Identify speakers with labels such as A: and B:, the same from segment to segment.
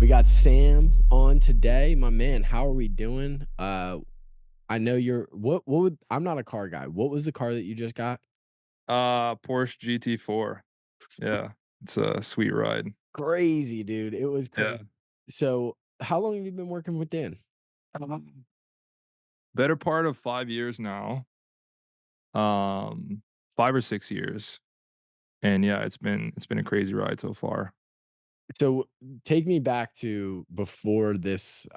A: got Sam on today. My man, how are we doing? I know you're what would I'm not a car guy. What was the car that you just got?
B: Porsche GT4. Yeah, it's a sweet ride.
A: Crazy, dude. It was
B: Yeah.
A: crazy. So, how long have you been working with Dan?
B: Um, Better part of 5 years now, um, 5 or 6 years, and yeah, it's been a crazy ride so far.
A: So, take me back to before this,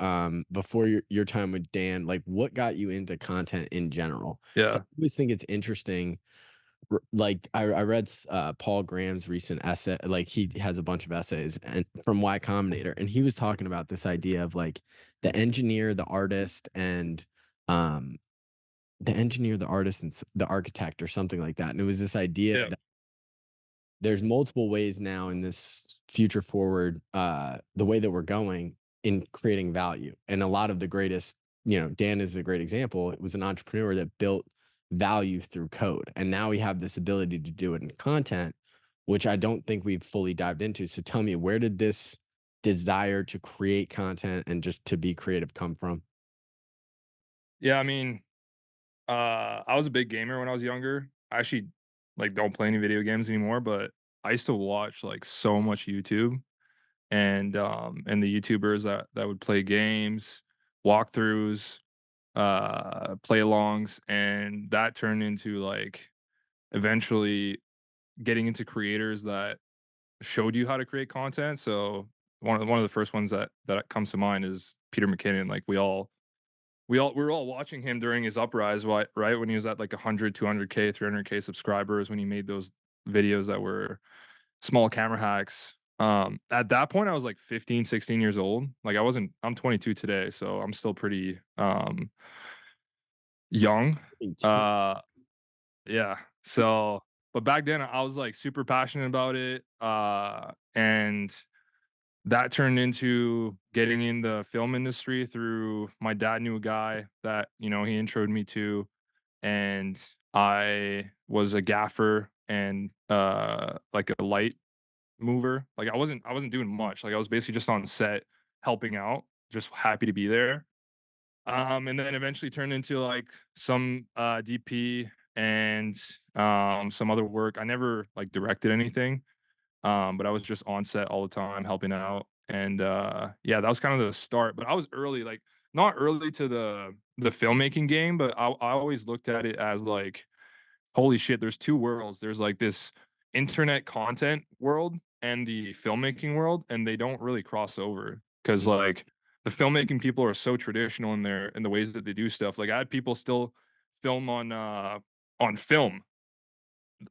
A: before your time with Dan. Like, what got you into content in general? 'Cause I
B: Yeah,
A: always think it's interesting. Like I read Paul Graham's recent essay. Like he has a bunch of essays and from Y Combinator, and he was talking about this idea of like the engineer, the artist, and um the engineer, the artist, and the architect, or something like that. And it was this idea
B: yeah,
A: that there's multiple ways now in this future forward, the way that we're going in creating value. And a lot of the greatest, Dan is a great example. It was an entrepreneur that built value through code. And now we have this ability to do it in content, which I don't think we've fully dived into. So tell me, where did this desire to create content and just to be creative come from?
B: yeah, I mean, I was a big gamer when I was younger. I actually, like, don't play any video games anymore, but I used to watch, like, so much YouTube and the YouTubers that would play games, walkthroughs, play-alongs, and that turned into, like, eventually getting into creators that showed you how to create content. So one of the first ones that comes to mind is Peter McKinnon. Like we were all watching him during his uprise, right? When he was at like 100, 200K, 300K subscribers, when he made those videos that were small camera hacks. At that point I was like 15, 16 years old. Like I'm 22 today, so I'm still pretty young.
A: Me too.
B: Uh Yeah. So, but back then I was like super passionate about it. And that turned into getting in the film industry through my dad knew a guy that, he introed me to. And I was a gaffer and like a light mover. Like I wasn't doing much. Like I was basically just on set helping out, just happy to be there. And then eventually turned into like some DP and some other work. I never like directed anything, but I was just on set all the time helping out. And yeah, that was kind of the start. But I was early, like not early to the filmmaking game, but I always looked at it as like, holy shit, there's two worlds. There's like this internet content world and the filmmaking world, and they don't really cross over because like the filmmaking people are so traditional in the ways that they do stuff. Like I had people still film on film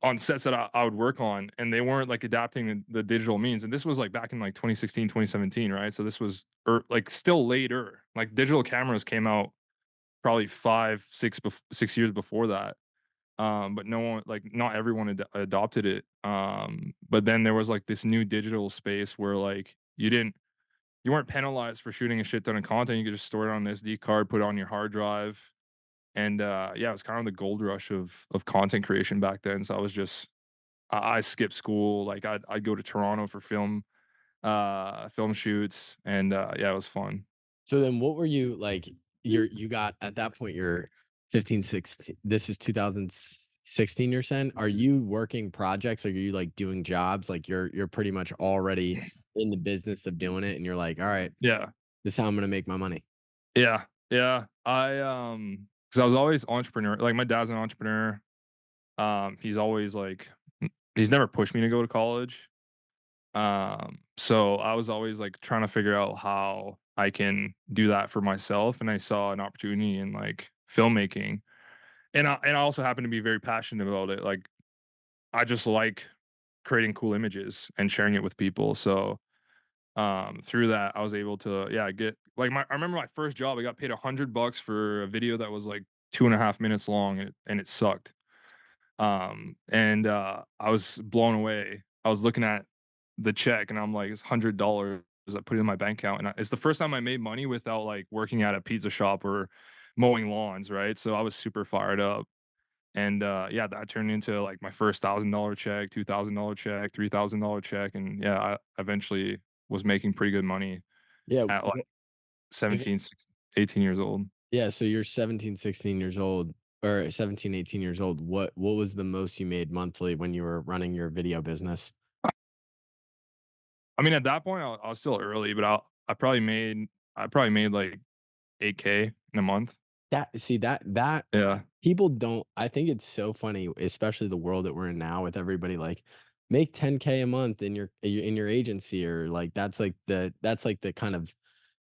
B: on sets that I would work on, and they weren't like adapting the digital means. And this was like back in like 2016, 2017, right? So this was like still later. Like digital cameras came out probably 6 years before that. But no one, like not everyone adopted it. But then there was like this new digital space where like you weren't penalized for shooting a shit ton of content. You could just store it on an SD card, put it on your hard drive. And yeah, it was kind of the gold rush of content creation back then. So I was just I skipped school. Like I'd go to Toronto for film shoots, and yeah, it was fun.
A: So then what were you like, you got at that point, you're 15, 16. This is 2016, you're saying? Are you working projects? Like, are you, like, doing jobs? Like, you're pretty much already in the business of doing it, and you're like, "Alright,
B: Yeah.
A: this is how I'm gonna make my money."
B: Yeah. Yeah. Because I was always entrepreneur. Like my dad's an entrepreneur. He's always like he's never pushed me to go to college. So I was always like trying to figure out how I can do that for myself. And I saw an opportunity in like filmmaking. And I also happen to be very passionate about it. Like I just like creating cool images and sharing it with people. So through that I was able to, yeah, get like I remember my first job, I got paid $100 for a video that was like 2.5 minutes long, and it sucked. And I was blown away. I was looking at the check and I'm like, it's $100. I put it in my bank account, and it's the first time I made money without like working at a pizza shop or mowing lawns, right? So I was super fired up. And yeah, that turned into like my first $1,000 check, $2,000 check, $3,000 check, and yeah, I eventually was making pretty good money.
A: Yeah,
B: at, like, 17, 16, 18 years old.
A: yeah, so you're 17, 16 years old or 17, 18 years old. What was the most you made monthly when you were running your video business?
B: I mean, at that point, I was still early, but I probably made, like, 8K in a month.
A: That
B: Yeah.
A: people don't I think it's so funny, especially the world that we're in now with everybody like, make 10K a month in your agency or like that's like the kind of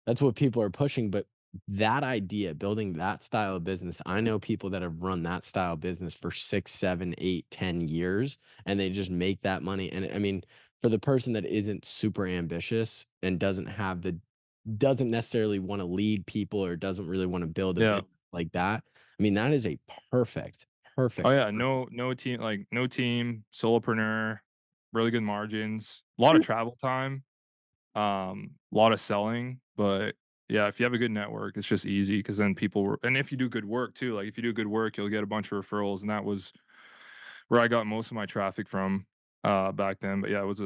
A: that's what people are pushing, but that idea, building that style of business, I know people that have run that style of business for 6, 7, 8, 10 years, and they just make that money, and I mean, for the person that isn't super ambitious and doesn't necessarily wanna lead people or doesn't really wanna build a
B: Yeah.
A: business like that, I mean, that is a perfect,
B: Oh,
A: perfect
B: yeah, no team like, no team, solopreneur, really good margins, a lot of travel time, a lot of selling, but, yeah, if you have a good network, it's just easy because then people were and if you do good work too, like, if you do good work, you'll get a bunch of referrals, and that was where I got most of my traffic from, back then, but, yeah, it was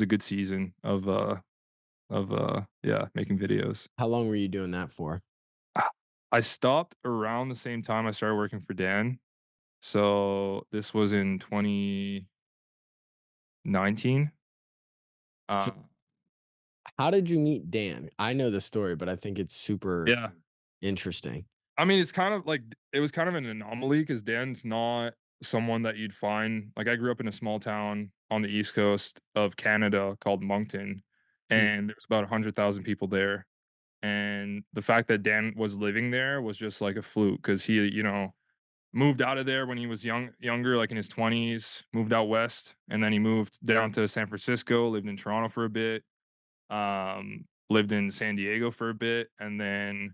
B: a good season of yeah, making videos.
A: How long were you doing that for?
B: I stopped around the same time I started working for Dan, so this was in 2019.
A: So,
B: Uh,
A: how did you meet Dan? I know the story, but I think it's super
B: yeah.
A: interesting.
B: I mean, it's kind of like it was kind of an anomaly because Dan's not someone that you'd find like, I grew up in a small town on the East Coast of Canada called Moncton,
A: Mm,
B: and there's about 100,000 people there, and the fact that Dan was living there was just like a fluke because he, moved out of there when he was younger, like in his 20s, moved out west, and then he moved down to San Francisco, lived in Toronto for a bit, lived in San Diego for a bit, and then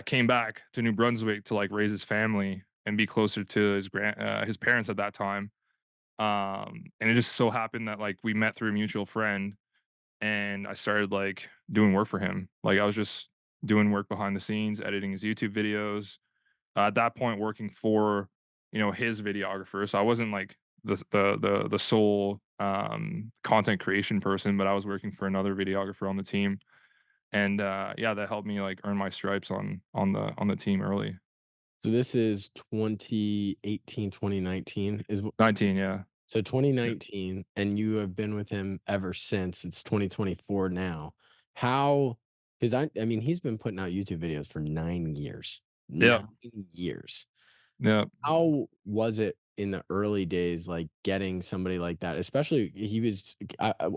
B: came back to New Brunswick to like raise his family and be closer to his parents at that time. And it just so happened that like we met through a mutual friend, and I started like doing work for him. Like I was just doing work behind the scenes, editing his YouTube videos. At that point, working for his videographer, so I wasn't like the sole content creation person, but I was working for another videographer on the team, and yeah, that helped me like earn my stripes on the team early.
A: so this is 2018, 2019 is
B: 19, yeah.
A: so
B: Yeah.
A: 2019, and you have been with him ever since. It's 2024 now. How? Because I mean, he's been putting out YouTube videos for 9 years.
B: Yep.
A: 9 years.
B: Yep.
A: How was it in the early days, like, getting somebody like that? Especially he was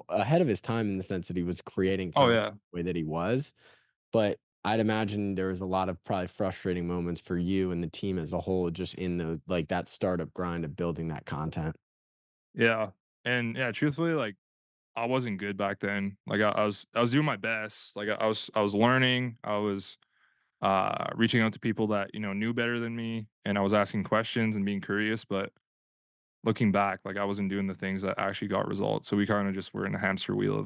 A: ahead of his time in the sense that he was creating
B: Oh,
A: content
B: yeah.
A: the way that he was, but I'd imagine there was a lot of probably frustrating moments for you and the team as a whole just in the like, that startup grind of building that content.
B: Yeah. And yeah, truthfully, like I wasn't good back then. Like I was doing my best. Like I was learning. I was reaching out to people that, knew better than me, and I was asking questions and being curious, but looking back, like I wasn't doing the things that actually got results. So we kind of just were in a hamster wheel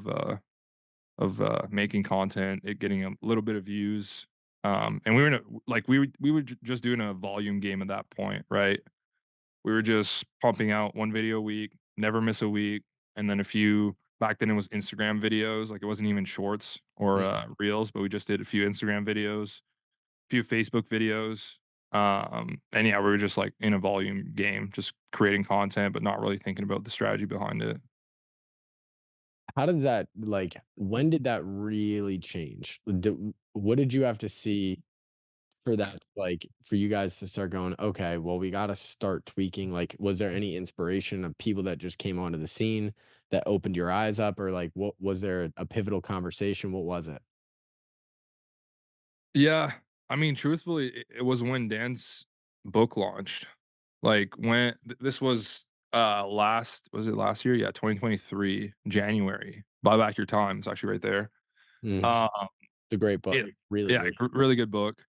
B: of making content, it getting a little bit of views. And we were in a like we were just doing a volume game at that point, right? We were just pumping out one video a week, never miss a week, and then a few back then it was Instagram videos, like it wasn't even shorts or reels, but we just did a few Instagram videos, a few Facebook videos. And yeah, we were just like in a volume game, just creating content, but not really thinking about the strategy behind it.
A: How does that like, when did that really change? What did you have to see for that, like, for you guys to start going, "Okay, well, we gotta start tweaking," like, was there any inspiration of people that just came onto the scene that opened your eyes up, or, like, what was there a pivotal conversation? What was it?
B: Yeah. I mean, truthfully, it was when Dan's book launched. Like when this was it last year? Yeah, 2023, January. Buy Back Your Time. It's actually right there.
A: Mm,
B: Uh,
A: it's a great book.
B: it
A: Really,
B: yeah,
A: really
B: really good book.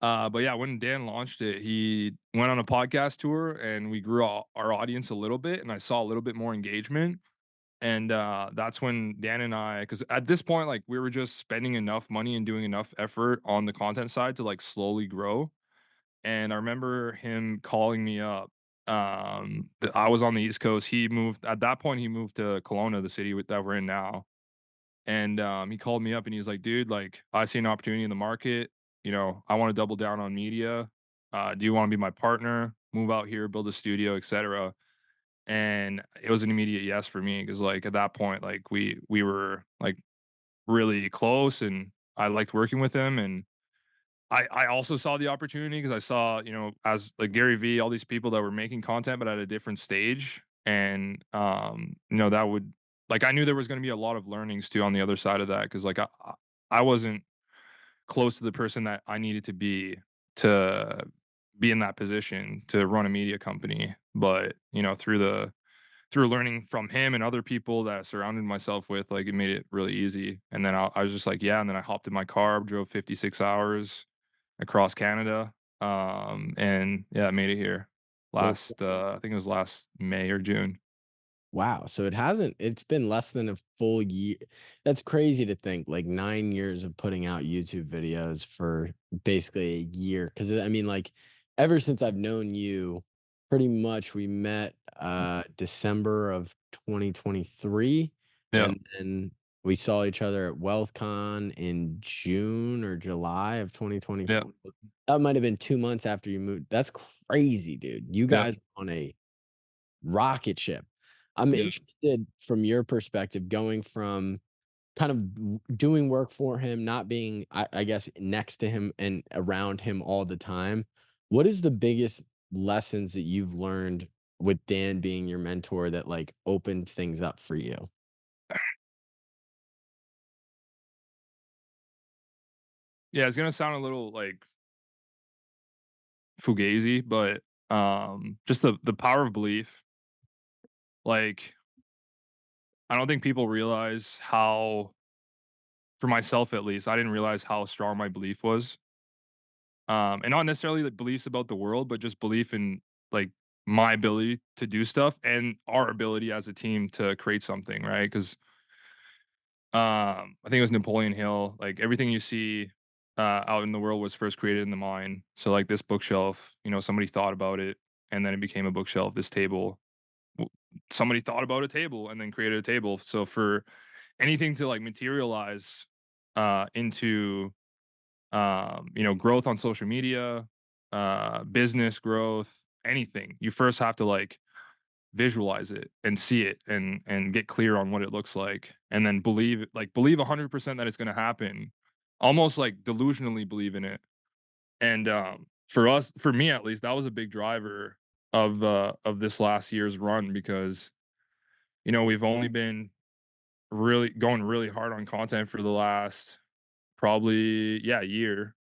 B: But yeah, when Dan launched it, he went on a podcast tour and we grew our audience a little bit, and I saw a little bit more engagement. And that's when Dan and I, because at this point, like we were just spending enough money and doing enough effort on the content side to like slowly grow. And I remember him calling me up. I was on the East Coast. He moved at that point. He moved to Kelowna, the city that we're in now. And, he called me up and he was like, "Dude, like, I see an opportunity in the market, I wanna double down on media. Do you wanna be my partner, move out here, build a studio, etcetera?" And it was an immediate yes for me because, like, at that point, like, we were, like, really close, and I liked working with him, and I also saw the opportunity because I saw, as, like, Gary Vee, all these people that were making content, but at a different stage, and, that would like, I knew there was gonna be a lot of learnings too on the other side of that because, like, I wasn't close to the person that I needed to be in that position to run a media company, but, through learning from him and other people that I surrounded myself with, like, it made it really easy, and then I was just like, "Yeah," and then I hopped in my car, drove 56 hours across Canada, and yeah, I made it here
A: Well,
B: I think it was last May or June.
A: wow, so it's been less than a full year. That's crazy to think, like, 9 years of putting out YouTube videos for basically a year. Because I mean, like, ever since I've known you, pretty much we met, December of 2023,
B: Yeah,
A: and then we saw each other at WealthCon in June or July of
B: yeah,
A: 2024. That might have been 2 months after you moved. That's crazy, dude. You
B: yeah,
A: guys on a rocket ship. I'm
B: yeah.
A: interested from your perspective, going from kind of doing work for him, not being, I guess, next to him and around him all the time. What is the biggest lessons that you've learned with Dan being your mentor that like opened things up for you?
B: Yeah, it's gonna sound a little, like, fugazi, but, just the power of belief, like, I don't think people realize how for myself at least, I didn't realize how strong my belief was. And not necessarily the beliefs about the world, but just belief in, like, my ability to do stuff and our ability as a team to create something, right? Because I think it was Napoleon Hill, like, everything you see, out in the world was first created in the mind. So, like, this bookshelf, somebody thought about it, and then it became a bookshelf. This table, w somebody thought about a table and then created a table. So for anything to, like, materialize, into growth on social media, business growth, anything. You first have to like visualize it and see it and get clear on what it looks like, and then believe 100% that it's going to happen. Almost like delusionally believe in it. And for me at least, that was a big driver of this last year's run because we've only been really going really hard on content for the last probably year,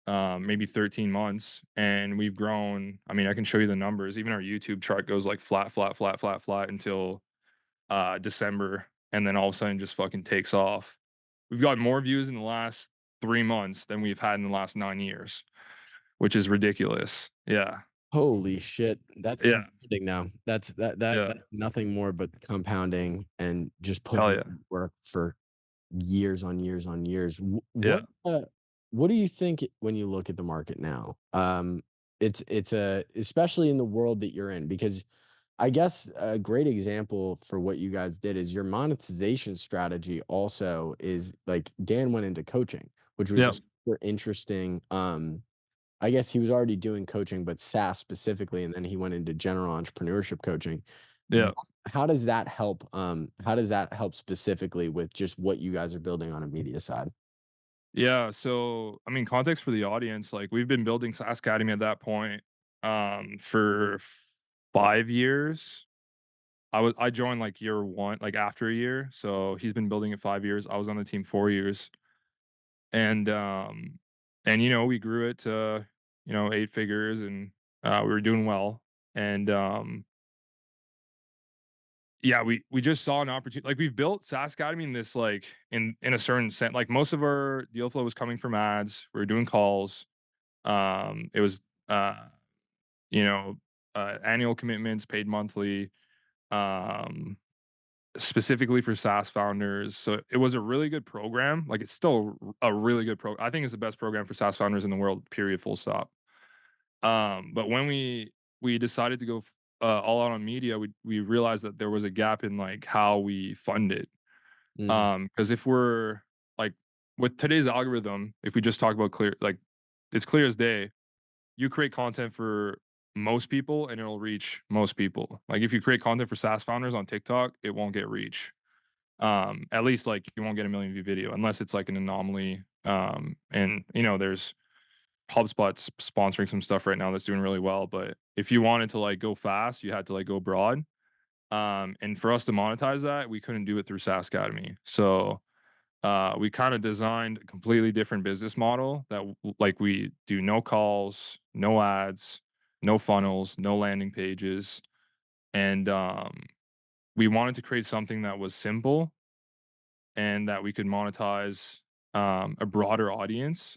B: maybe 13 months, and we've grown. I mean, I can show you the numbers. Even our YouTube chart goes like flat, flat, flat, flat, flat until December, and then all of a sudden just fucking takes off. We've got more views in the last 3 months than we've had in the last 9 years, which is ridiculous. Yeah,
A: Holy shit. That's
B: yeah,
A: compounding now.
B: yeah,
A: That's nothing more but compounding and just
B: hell
A: putting
B: yeah,
A: in work for years on years on years.
B: yeah,
A: What do you think when you look at the market now? It's a especially in the world that you're in, because I guess a great example for what you guys did is your monetization strategy also is like Dan went into coaching, which was
B: yeah,
A: a super interesting, I guess he was already doing coaching, but SaaS specifically, and then he went into general entrepreneurship coaching.
B: yeah.
A: How does that help specifically with just what you guys are building on a media side?
B: Yeah, so I mean, context for the audience, like we've been building SaaS Academy at that point for 5 years. I joined like year 1, like after a year, so he's been building it 5 years, I was on the team 4 years, and, we grew it to, 8 figures, and, we were doing well, and, yeah, we just saw an opportunity. Like, we've built SaaS Academy in this, like, in a certain sense. Like, most of our deal flow was coming from ads, we were doing calls, it was, you know, annual commitments paid monthly, um specifically for SaaS founders. So it was a really good program. Like it's still a really good I think it's the best program for SaaS founders in the world, period, full stop. But when we decided to go all out on media, we realized that there was a gap in like how we fund it.
A: Mm,
B: Because if we're like with today's algorithm, if we just talk about clear like it's clear as day, you create content for most people and it'll reach most people. Like if you create content for SaaS founders on TikTok, it won't get reach. At least like you won't get a million view video unless it's like an anomaly. And you know, there's HubSpot's sponsoring some stuff right now that's doing really well. But if you wanted to like go fast, you had to like go broad. And for us to monetize that, we couldn't do it through SaaS Academy. So we kind of designed a completely different business model that like we do no calls, no ads, no funnels, no landing pages, and we wanted to create something that was simple and that we could monetize a broader audience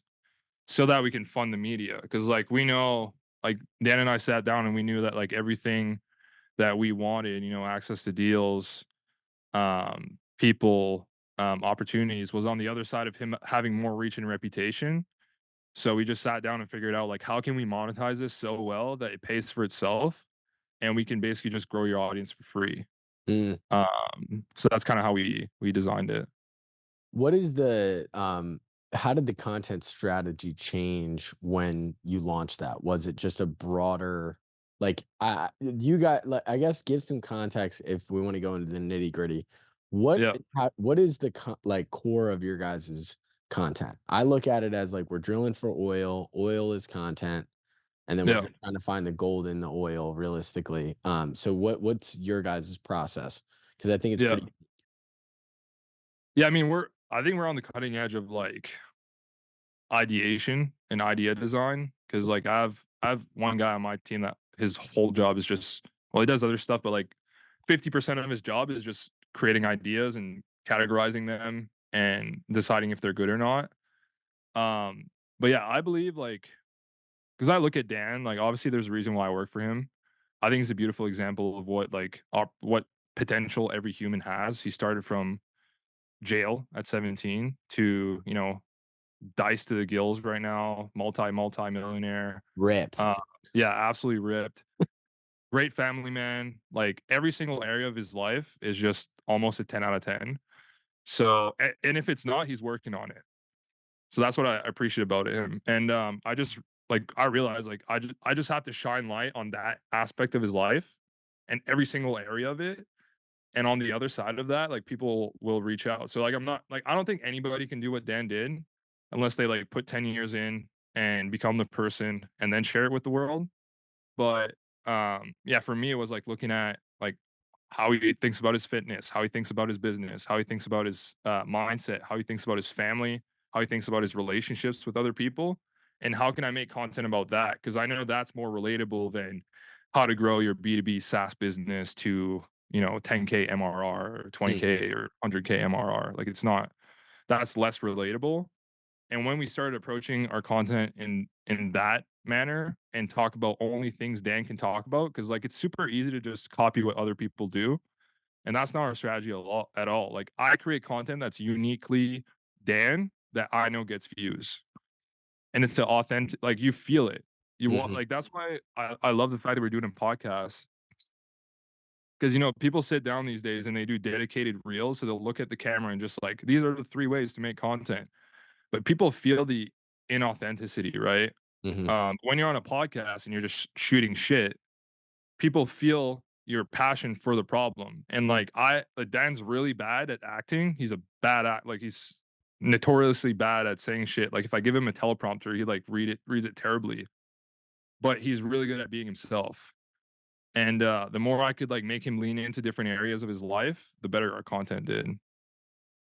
B: so that we can fund the media. Because like we know, like Dan and I sat down and we knew that like everything that we wanted, you know, access to deals, people, opportunities was on the other side of him having more reach and reputation. So we just sat down and figured out like how can we monetize this so well that it pays for itself and we can basically just grow your audience for free.
A: mm.
B: So that's kind of how we designed it.
A: What is the how did the content strategy change when you launched that? Was it just a broader like you got like I guess give some context if we want to go into the nitty-gritty.
B: Yeah,
A: What is the like core of your guys's content? I look at it as like we're drilling for oil, oil is content, and then we're
B: yeah,
A: just trying to find the gold in the oil realistically. So what's your guys's process? Because I think it's
B: yeah,
A: pretty
B: yeah. I mean, I think we're on the cutting edge of like ideation and idea design because like I have one guy on my team that his whole job is just well, he does other stuff, but like 50% of his job is just creating ideas and categorizing them and deciding if they're good or not. But yeah, I believe like because I look at Dan, like obviously there's a reason why I work for him. I think he's a beautiful example of what like what potential every human has. He started from jail at 17 to, you know, dice to the gills right now, multi-millionaire.
A: ripped.
B: Uh, yeah, absolutely ripped. Great family man. Like every single area of his life is just almost a 10 out of 10. So, and if it's not, he's working on it. So that's what I appreciate about him. And I just like I realize like I just have to shine light on that aspect of his life and every single area of it. And on the other side of that, like people will reach out. So like I'm not like I don't think anybody can do what Dan did unless they like put 10 years in and become the person and then share it with the world. But yeah, for me it was like looking at like how he thinks about his fitness, how he thinks about his business, how he thinks about his mindset, how he thinks about his family, how he thinks about his relationships with other people, and how can I make content about that? Because I know that's more relatable than how to grow your B2B SaaS business to, you know, 10K MRR or
A: Mm.
B: 20K or 100K MRR. Like it's not that's less relatable. And when we started approaching our content in that manner and talk about only things Dan can talk about, because like it's super easy to just copy what other people do. And that's not our strategy at all. Like I create content that's uniquely Dan that I know gets views. And it's the authentic like you feel it. You want
A: Mhm.
B: like that's why I love the fact that we're doing a podcast. Because you know, people sit down these days and they do dedicated reels. So they'll look at the camera and just like, these are the 3 ways to make content. But people feel the inauthenticity, right?
A: Mhm.
B: When you're on a podcast and you're just shooting shit, people feel your passion for the problem. And like Dan's really bad at acting. He's a bad act. Like he's notoriously bad at saying shit. Like if I give him a teleprompter, he like reads it terribly. But he's really good at being himself. And the more I could like make him lean into different areas of his life, the better our content did.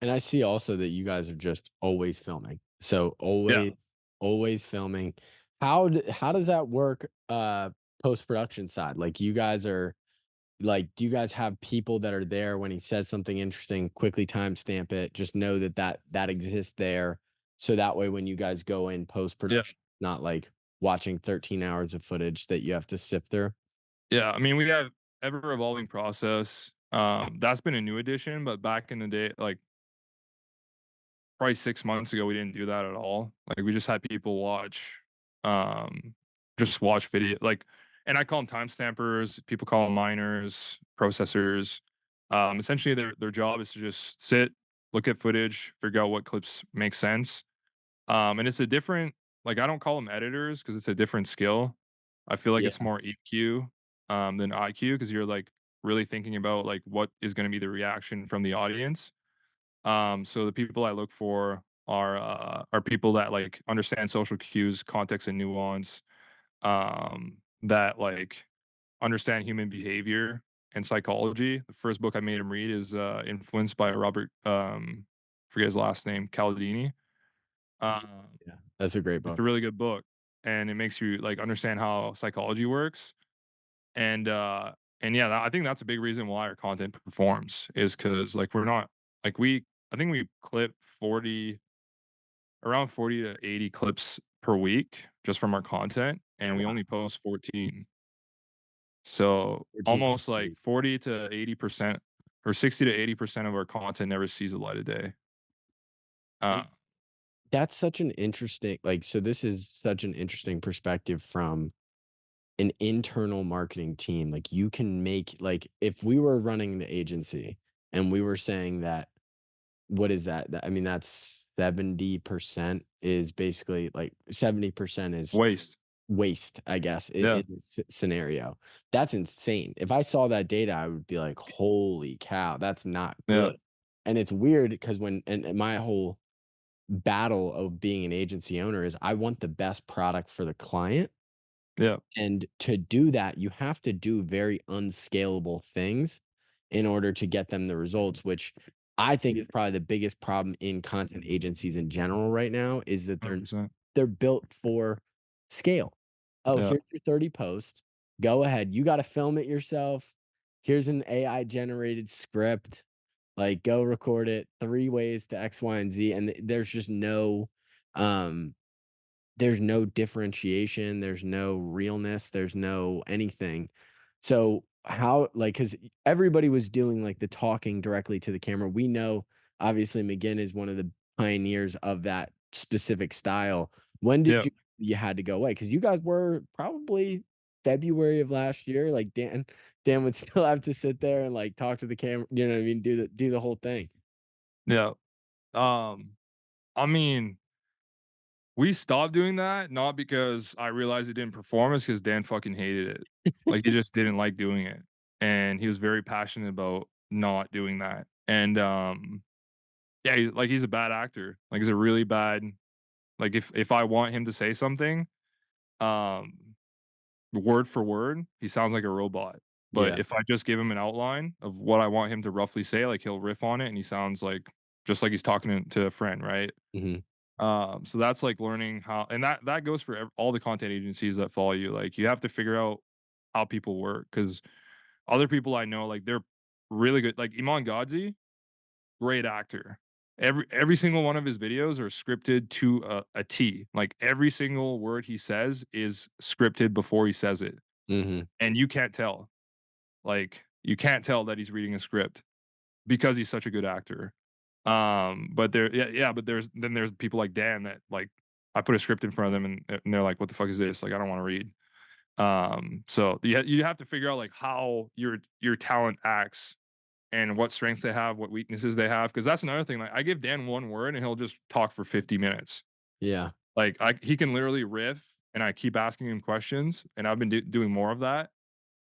A: And I see also that you guys are just always filming. So
B: Yeah.
A: always filming. How does that work post-production side? Like you guys are like do you guys have people that are there when he says something interesting, quickly timestamp it, just know that that exists there so that way when you guys go in
B: Yeah.
A: post-production, not like watching 13 hours of footage that you have to sift through?
B: Yeah, I mean, we have ever evolving process. That's been a new addition, but back in the day, like probably 6 months ago, we didn't do that at all. Like we just had people um, just watch video. Like, and I call them timestampers. People call them miners, processors. Essentially, their job is to just sit. look at footage, figure out what clips make sense. And it's a different, like, I don't call them editors because it's a different skill. I feel like
A: Yeah.
B: it's more EQ, than IQ because you're, like, really thinking about, like, what is gonna be the reaction from the audience. So the people I look for are people that, like, understand social cues, context, and nuance, that, like, understand human behavior and psychology. The first book I made him read is, Influenced by Robert, forget his last name, Cialdini. Um
A: Yeah, that's a great
B: it's
A: book.
B: a really good book, and it makes you, like, understand how psychology works, and, yeah, I think that's a big reason why our content performs is because like, we're not like, I think we clip 40 around 40 to 80 clips per week just from our content, and we
A: Wow,
B: only post 14. So,
A: 14
B: almost,
A: clips a
B: like,
A: week.
B: 40 to 80% or 60 to 80% of our content never sees the light of day. Uh
A: And that's such an interesting like, so this is such an interesting perspective from an internal marketing team. Like, you can make like, if we were running the agency and we were saying that what is that? I mean, that's 70% is basically like 70% is
B: Waste.
A: waste, I guess,
B: Yeah,
A: in this scenario. That's insane. If I saw that data, I would be like, "Holy cow, that's not
B: yeah,
A: good." And it's weird because and my whole battle of being an agency owner is I want the best product for the client,
B: yeah,
A: and to do that, you have to do very unscalable things in order to get them the results, which I think is probably the biggest problem in content agencies in general right now is that
B: 100%.
A: they're built for scale. Oh,
B: Yeah,
A: here's your 30 posts. Go ahead. You got to film it yourself. Here's an AI generated script. Like, go record it 3 ways to X, Y, and Z. And um, there's no differentiation, there's no realness, there's no anything. So how like, because everybody was doing, like, the talking directly to the camera. We know, obviously, McGinn is one of the pioneers of that specific style. When did
B: yeah,
A: you had to go away? Because you guys were probably February of last year, like, Dan would still have to sit there and, like, talk to the camera, you know what I mean? Do the whole thing.
B: yeah. Um, I mean, we stopped doing that, not because I realized it didn't perform, it's because Dan fucking hated it. Like, he just didn't like doing it, and he was very passionate about not doing that, and, yeah, he's a bad actor, like, he's a really bad like, if I want him to say something, um, word for word, he sounds like a robot, but
A: Yeah.
B: if I just give him an outline of what I want him to roughly say, like, he'll riff on it, and he sounds like just like he's talking to a friend, right?
A: Mhm.
B: So that's like learning how, and that goes for all the content agencies that follow you. Like you have to figure out how people work because other people I know, like they're really good. Like Iman Godzi, great actor. Every single one of his videos are scripted to a T. Like every single word he says is scripted before he says it,
A: Mhm.
B: and you can't tell. Like you can't tell that he's reading a script because he's such a good actor. But but there's people like Dan that like I put a script in front of them and they're like, "What the fuck is this? Like, I don't want to read." So you have to figure out like how your talent acts and what strengths they have, what weaknesses they have, because that's another thing. Like, I give Dan one word and he'll just talk for 50 minutes.
A: Yeah.
B: Like, he can literally riff, and I keep asking him questions, and I've been doing more of that.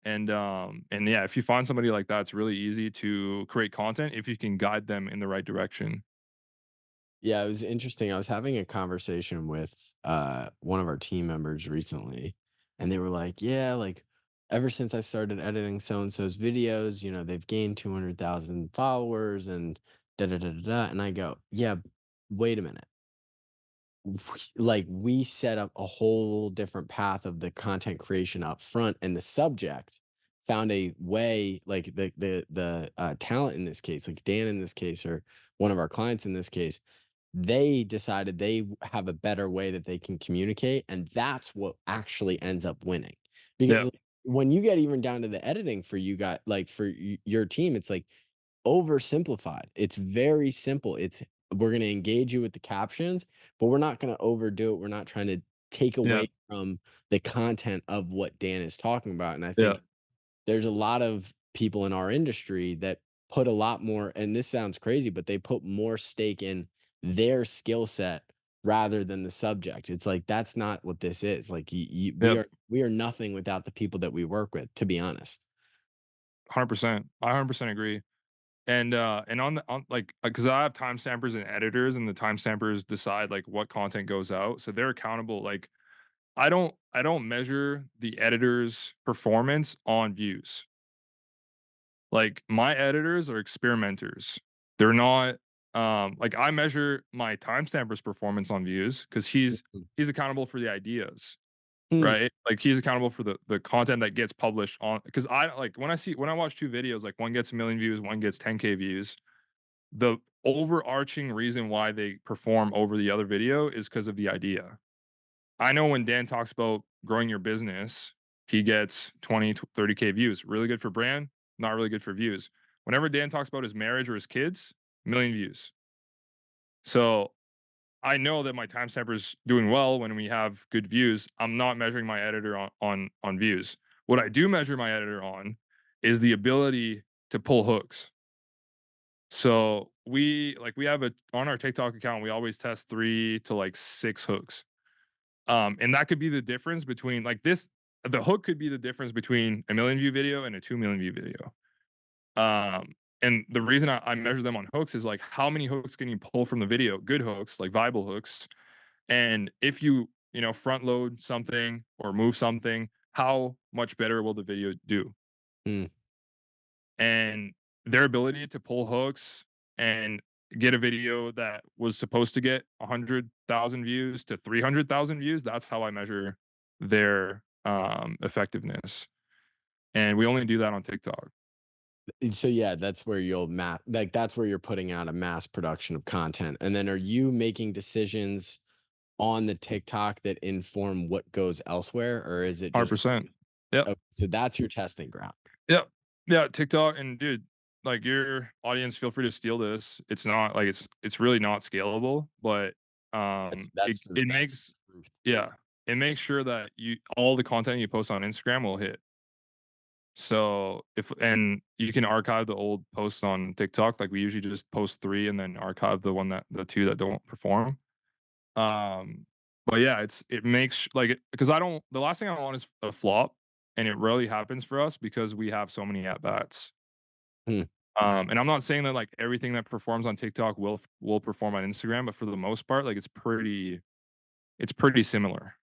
B: And yeah, if you find somebody like that, it's really easy to create content if you can guide them in the right direction.
A: Yeah, it was interesting. I was having a conversation with one of our team members recently, and they were like, "Yeah, like ever since I started editing so and so's videos, they've gained 200,000 followers and da da da da." Da." And I go, "Yeah, wait a minute. Like, we set up a whole different path of the content creation up front, and the subject found a way, like the talent in this case, like Dan in this case, or one of our clients in this case, they decided they have a better way that they can communicate, and that's what actually ends up winning. Because,
B: Yeah,
A: like, when you get even down to the editing for you got like, for your team, it's like oversimplified. It's very simple. We're gonna engage you with the captions, but we're not gonna overdo it. We're not trying to take
B: yeah,
A: away from the content of what Dan is talking about, and I
B: yeah,
A: think there's a lot of people in our industry that put a lot more, and this sounds crazy, but they put more stake in their skill set rather than the subject. It's like, that's not what this is. Like,
B: Yep,
A: we are nothing without the people that we work with, to be honest.
B: 100%. I 100% agree. And on like, because I have time stampers and editors, and the time stampers decide, like, what content goes out, so they're accountable, like, I don't measure the editor's performance on views. Like, my editors are experimenters. They're not, like, I measure my time stamper's performance on views because
A: Mhm.
B: he's accountable for the ideas,
A: Hmm.
B: right? Like, he's accountable for the content that gets published on, because I like, when I watch 2 videos, like, one gets 1,000,000 views, one gets 10K views, the overarching reason why they perform over the other video is because of the idea. I know when Dan talks about growing your business, he gets 20 to 30K views. Really good for brand, not really good for views. Whenever Dan talks about his marriage or his kids, 1,000,000 views. So I know that my time stamper's doing well when we have good views. I'm not measuring my editor on views. What I do measure my editor on is the ability to pull hooks. So we have a on our TikTok account, we always test 3 to like 6 hooks. And that could be the difference between like this the hook could be the difference between a 1,000,000 view video and a 2,000,000 view video. And the reason I measure them on hooks is like how many hooks can you pull from the video? Good hooks, like viable hooks. And if you front load something or move something, how much better will the video do?
A: Mm.
B: And their ability to pull hooks and get a video that was supposed to get 100,000 views to 300,000 views, that's how I measure their, effectiveness, and we only do that on TikTok.
A: So yeah, that's where you'll like, that's where you're putting out a mass production of content. And then are you making decisions on the TikTok that inform what goes elsewhere, or is it just
B: 100%. Yep.
A: so that's your testing ground?
B: Yep. Yeah, TikTok, and dude, like, your audience, feel free to steal this. It's not like it's really not scalable, but, it
A: That's
B: makes
A: the truth.
B: yeah, it makes sure that you all the content you post on Instagram will hit. So, if and you can archive the old posts on TikTok, like, we usually just post 3 and then archive the 2 that don't perform. Um, but yeah, it makes like, because I don't the last thing I want is a flop, and it rarely happens for us because we have so many at bats.
A: Hmm.
B: And I'm not saying that, like, everything that performs on TikTok will perform on Instagram, but for the most part, like, it's pretty similar.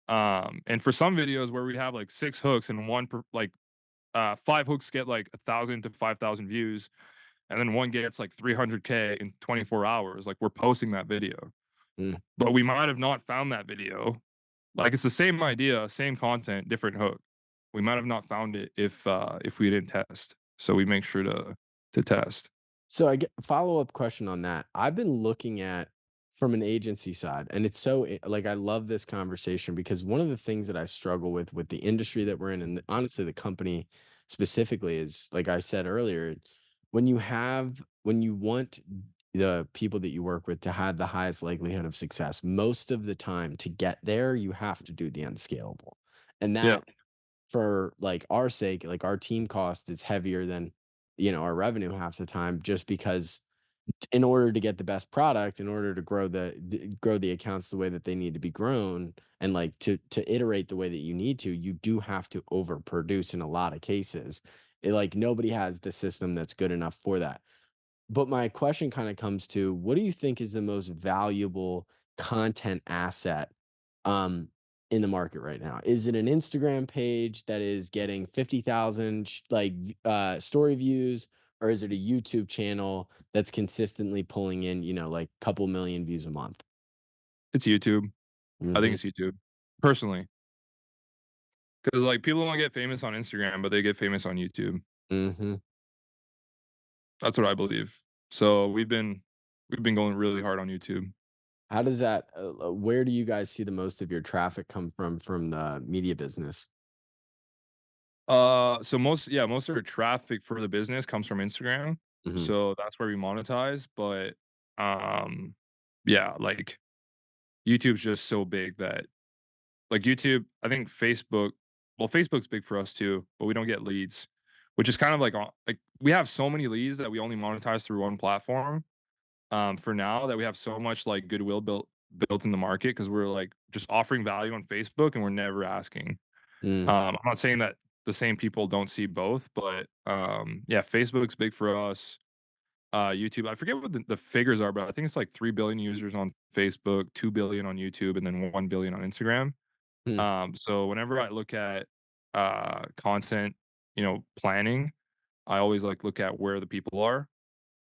B: And for some videos where we have, like, 6 hooks and 5 hooks get, like, 1,000 to 5,000 views, and then one gets, like, 300K in 24 hours, like, we're posting that video.
A: Hmm.
B: But we might have not found that video. Like, it's the same idea, same content, different hook. We might have not found it if we didn't test. So we make sure to test.
A: So I get follow-up question on that. I've been looking at from an agency side, and it's so like, I love this conversation because one of the things that I struggle with the industry that we're in, and honestly the company specifically, is like I said earlier, when you want the people that you work with to have the highest likelihood of success, most of the time to get there, you have to do the unscalable. And
B: Yeah,
A: that, for like our sake, like our team cost is heavier than, our revenue half the time, just because in order to get the best product, in order to grow the accounts the way that they need to be grown, and like to iterate the way that you need to, you do have to overproduce in a lot of cases. Like, nobody has the system that's good enough for that. But my question kind of comes to, what do you think is the most valuable content asset um in the market right now? Is it an Instagram page that is getting 50,000 story views, or is it a YouTube channel that's consistently pulling in, like, couple million views a month?
B: it's YouTube. I think
A: Mhm.
B: it's YouTube, personally, because like, people don't get famous on Instagram, but they get famous on YouTube.
A: Mhm.
B: That's what I believe. So we've been going really hard on YouTube.
A: How does that where do you guys see the most of your traffic come from the media business?
B: So most of our traffic for the business comes from Instagram.
A: Mhm.
B: So that's where we monetize. But um, yeah, like, YouTube's just so big that, like, YouTube, I think Facebook, well, Facebook's big for us too, but we don't get leads. which is kind of like we have so many leads that we only monetize through one platform, for now, that we have so much, like, goodwill built in the market because 'cause we're, like, just offering value on Facebook and we're never asking.
A: Mm,
B: I'm not saying that the same people don't see both, but, yeah, Facebook's big for us. YouTube, I forget what the figures are, but I think it's like 3 billion users on Facebook, 2 billion on YouTube, and then 1 billion on Instagram.
A: mm,
B: So whenever I look at, content, planning, I always, like, look at where the people are,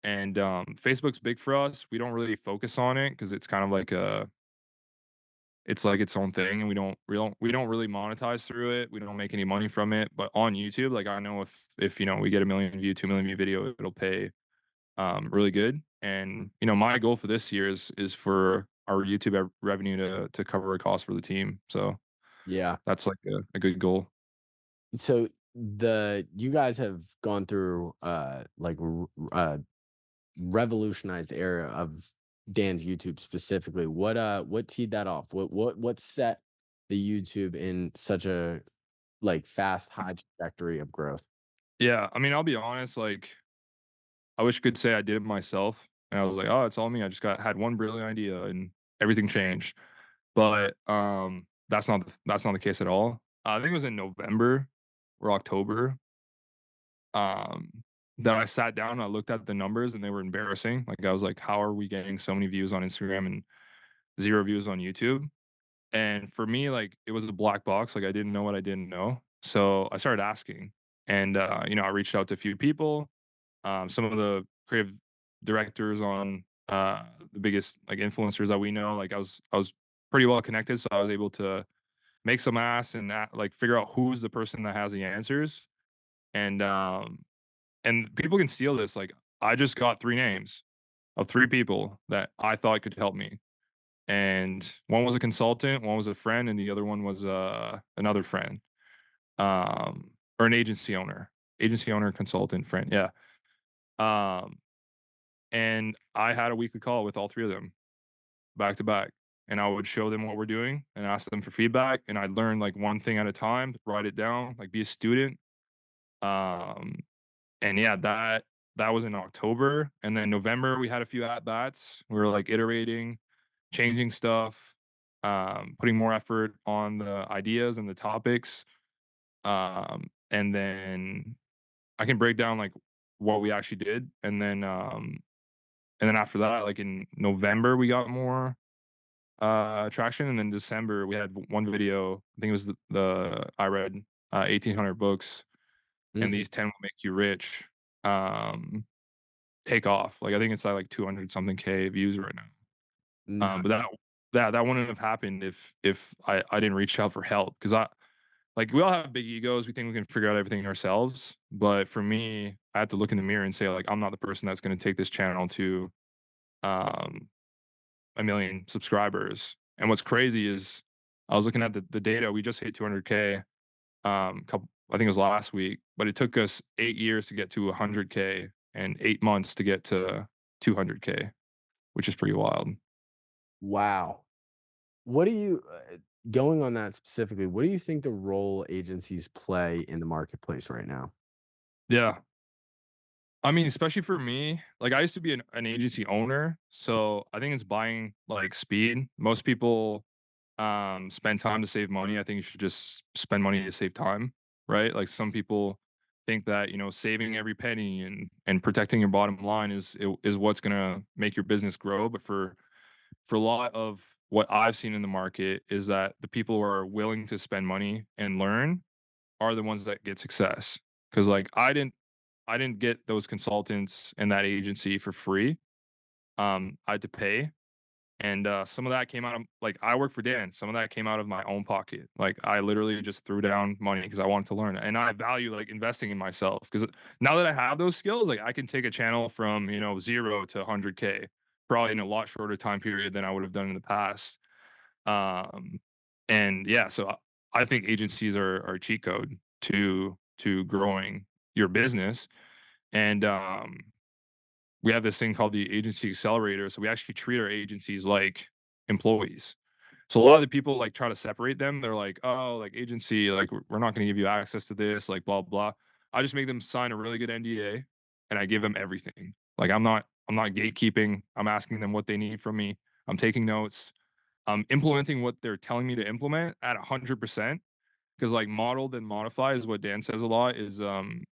B: and, Facebook's big for us. We don't really focus on it because it's kind of like it's like its own thing, and we don't really monetize through it. We don't make any money from it, but on YouTube, like, I know if we get a 1,000,000 view, 2,000,000 view video, it'll pay really good. And my goal for this year is for our YouTube revenue to cover a cost for the team. So
A: yeah.
B: that's like a good goal.
A: So you guys have gone through revolutionized era of Dan's YouTube specifically. What teed that off? What set the YouTube in such a like fast high trajectory of growth?
B: Yeah, I mean, I'll be honest. Like, I wish I could say I did it myself, and I was like, oh, it's all me. I just had one brilliant idea, and everything changed. But that's not the case at all. I think it was in November or October. That I sat down and I looked at the numbers and they were embarrassing. Like, I was like, "How are we getting so many views on Instagram and 0 views on YouTube?" And for me, like, it was a black box, like, I didn't know what I didn't know. So, I started asking, and, I reached out to a few people, some of the creative directors on, the biggest, like, influencers that we know. Like, I was pretty well connected, so I was able to make some ask and like, figure out who's the person that has the answers, and, people can steal this. Like, I just got 3 names of 3 people that I thought could help me, and one was a consultant, one was a friend, and the other one was, another friend, or an agency owner, consultant, friend, yeah. Um, and I had a weekly call with all 3 of them back to back, and I would show them what we're doing and ask them for feedback, and I'd learn, like, one thing at a time, write it down, like, be a student. Um And yeah, that was in October, and then November, we had a few at bats. We were, like, iterating, changing stuff, putting more effort on the ideas and the topics, and then I can break down, like, what we actually did, and then after that, like, in November, we got more, traction, and then December, we had 1 video. I think it was I read, 1,800 books, and
A: Mhm.
B: these 10 will make you rich. Take off. Like, I think it's at, like, 200 something K views right now.
A: Nah,
B: But that wouldn't have happened if I didn't reach out for help, because we all have big egos. We think we can figure out everything ourselves. But for me, I had to look in the mirror and say, like, I'm not the person that's gonna take this channel to, um, 1,000,000 subscribers. And what's crazy is I was looking at the data. We just hit 200K, couple I think it was last week, but it took us 8 years to get to 100K and 8 months to get to 200K, which is pretty wild.
A: wow. What do you going on that specifically, what do you think the role agencies play in the marketplace right now?
B: Yeah. I mean, especially for me, like, I used to be an agency owner, so I think it's buying, like, speed. Most people, spend time to save money. I think you should just spend money to save time, right? Like, some people think that, saving every penny and protecting your bottom line is what's gonna make your business grow. But for a lot of what I've seen in the market is that the people who are willing to spend money and learn are the ones that get success. Because, like, I didn't get those consultants and that agency for free. I had to pay, and, some of that came out of, like, I work for Dan, some of that came out of my own pocket. Like, I literally just threw down money because I wanted to learn, and I value, like, investing in myself. Because now that I have those skills, like, I can take a channel from, 0 to 100K, probably in a lot shorter time period than I would have done in the past. Um, and yeah, so I think agencies are a cheat code to growing your business. And, we have this thing called the agency accelerator. So we actually treat our agencies like employees. So a lot of the people, like, try to separate them. They're like, "Oh, like, agency, like, we're not gonna give you access to this, like, blah blah." I just make them sign a really good NDA, and I give them everything. Like, I'm not gatekeeping, I'm asking them what they need from me, I'm taking notes, I'm implementing what they're telling me to implement at 100%. 'Cause, like, modeled and modify is what Dan says a lot is,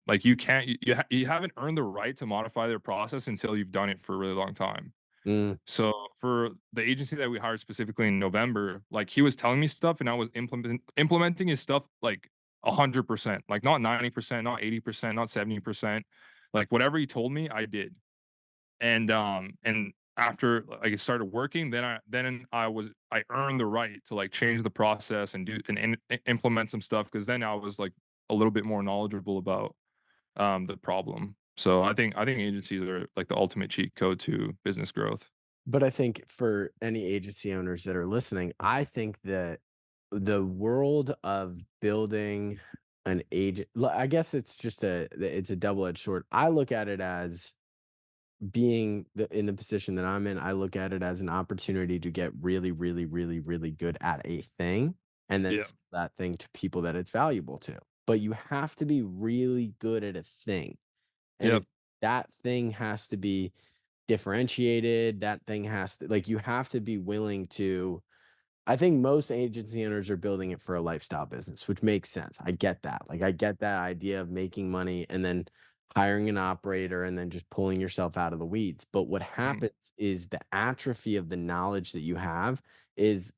B: like, you can't you haven't earned the right to modify their process until you've done it for a really long time.
A: Mm,
B: So, for the agency that we hired specifically in November, like, he was telling me stuff and I was implementing his stuff, like, 100%, like, not 90%, not 80%, not 70%, like, whatever he told me, I did. And after, like, it started working, I earned the right to, like, change the process and do and implement some stuff because then I was, like, a little bit more knowledgeable about, the problem. So I think agencies are, like, the ultimate cheat code to business growth.
A: but I think for any agency owners that are listening, I think that the world of building an agent, I guess it's just it's a double-edged sword. I look at it as being in the position that I'm in, I look at it as an opportunity to get really, really, really, really good at a thing and then
B: Yeah.
A: sell that thing to people that it's valuable to. But you have to be really good at a thing. And
B: Yep.
A: if that thing has to be differentiated, that thing has to, like, you have to be willing to. I think most agency owners are building it for a lifestyle business, which makes sense. I get that. Like, I get that idea of making money and then hiring an operator and then just pulling yourself out of the weeds. But what
B: Mhm.
A: happens is the atrophy of the knowledge that you have is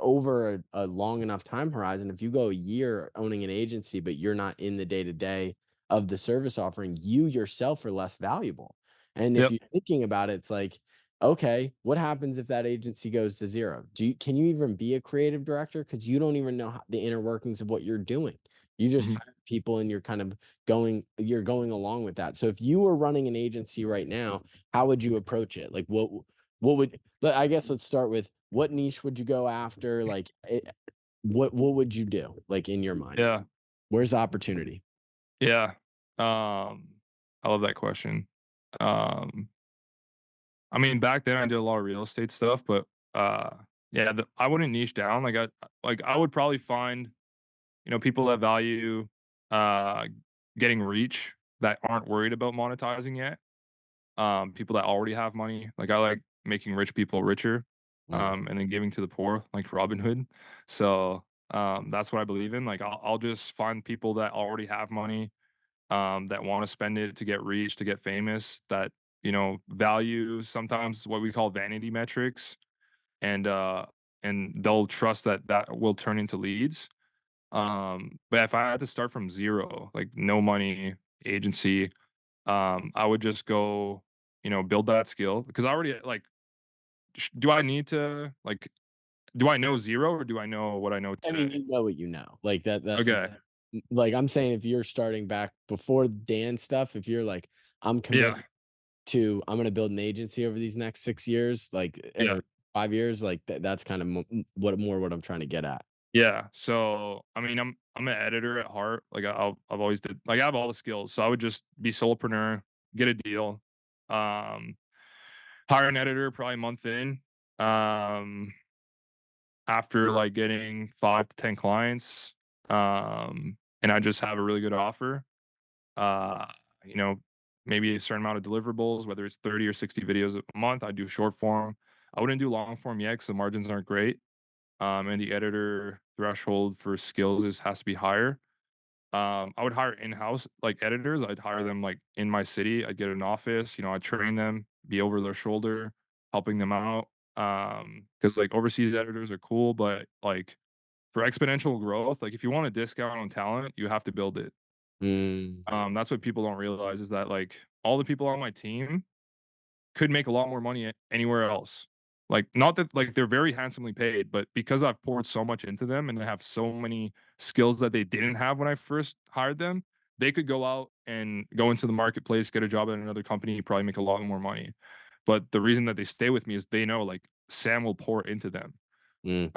A: over a long enough time horizon. If you go a year owning an agency, but you're not in the day to day of the service offering, you yourself are less valuable. And if
B: Yep.
A: you're thinking about it, it's like, okay, what happens if that agency goes to zero? Can you even be a creative director? Because you don't even know the inner workings of what you're doing. You just
B: Mhm.
A: hire people and you're kind of you're going along with that. So if you were running an agency right now, how would you approach it? Like what would I guess let's start with what niche would you go after? Like, what would you do, like, in your mind?
B: Yeah.
A: Where's opportunity?
B: Yeah. I love that question. Um, I mean, back then I did a lot of real estate stuff, but, yeah, I wouldn't niche down, I would probably find, people that value, uh, getting reach that aren't worried about monetizing yet, people that already have money, like, I like making rich people richer,
A: Mm,
B: and then giving to the poor, like Robin Hood. So, that's what I believe in, like, I'll just find people that already have money, that want to spend it to get reach, to get famous, that, value sometimes what we call vanity metrics, and they'll trust that that will turn into leads. But if I had to start from zero, like no money, agency, I would just go, build that skill because I already like. Do I need to like? Do I know zero or do I know what I know
A: I mean,
B: today?
A: you know what you know, like, that's what
B: Okay.
A: like, I'm saying if you're starting back before Dan stuff, if you're like, "I'm
B: Yeah.
A: committed to I'm gonna build an agency over these next 6 years," like,
B: Yeah.
A: or 5 years, like, that's kinda what I'm trying to get at.
B: Yeah, so, I mean, I'm an editor at heart, like, I've always did like, I have all the skills, so I would just be solopreneur, get a deal, um, hire an editor probably a month in, um, after, like, getting 5 to 10 clients, and I just have a really good offer, uh, you know, maybe a certain amount of deliverables, whether it's 30 or 60 videos a month, I do short form. I wouldn't do long form yet 'cause the margins aren't great, and the editor threshold for skills has to be higher. I would hire in-house like editors. I'd hire them like in my city. I'd get an office. I'd train them, be over their shoulder, helping them out. Because like overseas editors are cool, but like for exponential growth, like if you want a discount on talent, you have to build it.
A: Mm,
B: That's what people don't realize is that like all the people on my team could make a lot more money anywhere else. Like, not that like they're very handsomely paid, but because I've poured so much into them and they have so many skills that they didn't have when I first hired them, they could go out and go into the marketplace, get a job at another company, probably make a lot more money. But the reason that they stay with me is they know like Sam will pour into them.
A: mm,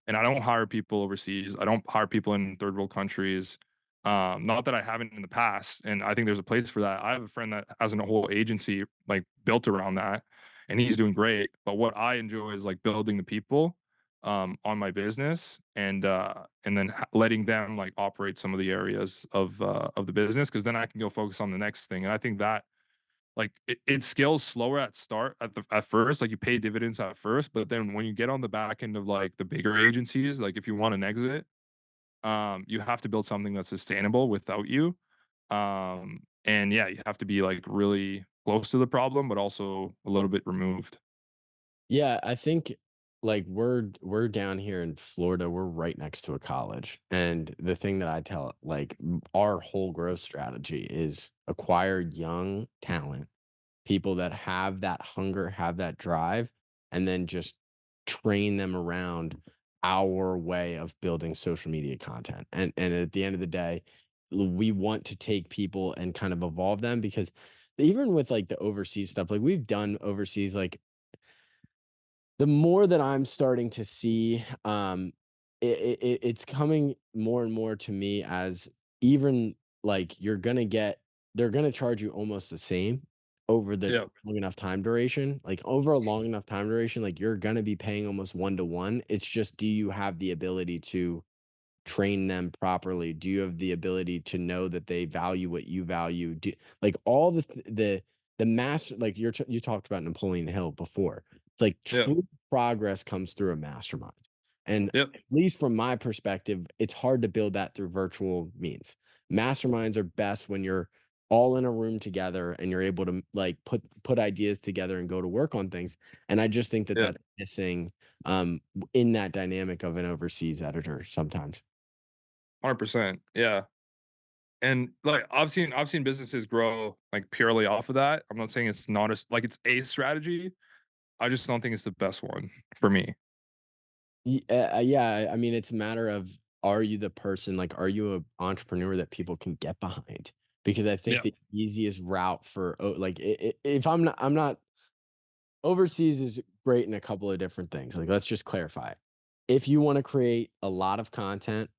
B: And I don't hire people overseas. I don't hire people in third world countries. Not that I haven't in the past, and I think there's a place for that. I have a friend that has a whole agency like built around that, and he's doing great. But what I enjoy is like building the people. on my business, and then letting them like operate some of the areas of the business, because then I can go focus on the next thing. And I think that like it scales slower at first, like you pay dividends at first, but then when you get on the back end of like the bigger agencies, like if you want an exit, you have to build something that's sustainable without you. And yeah, you have to be like really close to the problem, but also a little bit removed.
A: Yeah, I think like we're down here in Florida, we're right next to a college. And the thing that I tell like our whole growth strategy is acquire young talent, people that have that hunger, have that drive, and then just train them around our way of building social media content. And at the end of the day, we want to take people and kind of evolve them because even with like the overseas stuff, like we've done overseas, like the more that I'm starting to see, it's coming more and more to me as even like they're gonna charge you almost the same over the
B: Yeah,
A: long enough time duration. Like over a long enough time duration, like you're gonna be paying almost 1 to 1. It's just do you have the ability to train them properly? Do you have the ability to know that they value what you value? Like all the master like you talked about Napoleon Hill before. It's like
B: yeah,
A: true progress comes through a mastermind. And
B: yep,
A: at least from my perspective, it's hard to build that through virtual means. Masterminds are best when you're all in a room together and you're able to like put ideas together and go to work on things. And I just think that
B: yeah,
A: that's missing in that dynamic of an overseas editor sometimes.
B: 100%. Yeah. And like I've seen businesses grow like purely off of that. I'm not saying it's not like it's a strategy. I just don't think it's the best one for me.
A: Yeah, I mean, it's a matter of are you the person like, are you a entrepreneur that people can get behind? Because I think
B: Yeah,
A: the easiest route for like I if I'm not overseas is great in a couple of different things. Like, let's just clarify. If you want to create a lot of content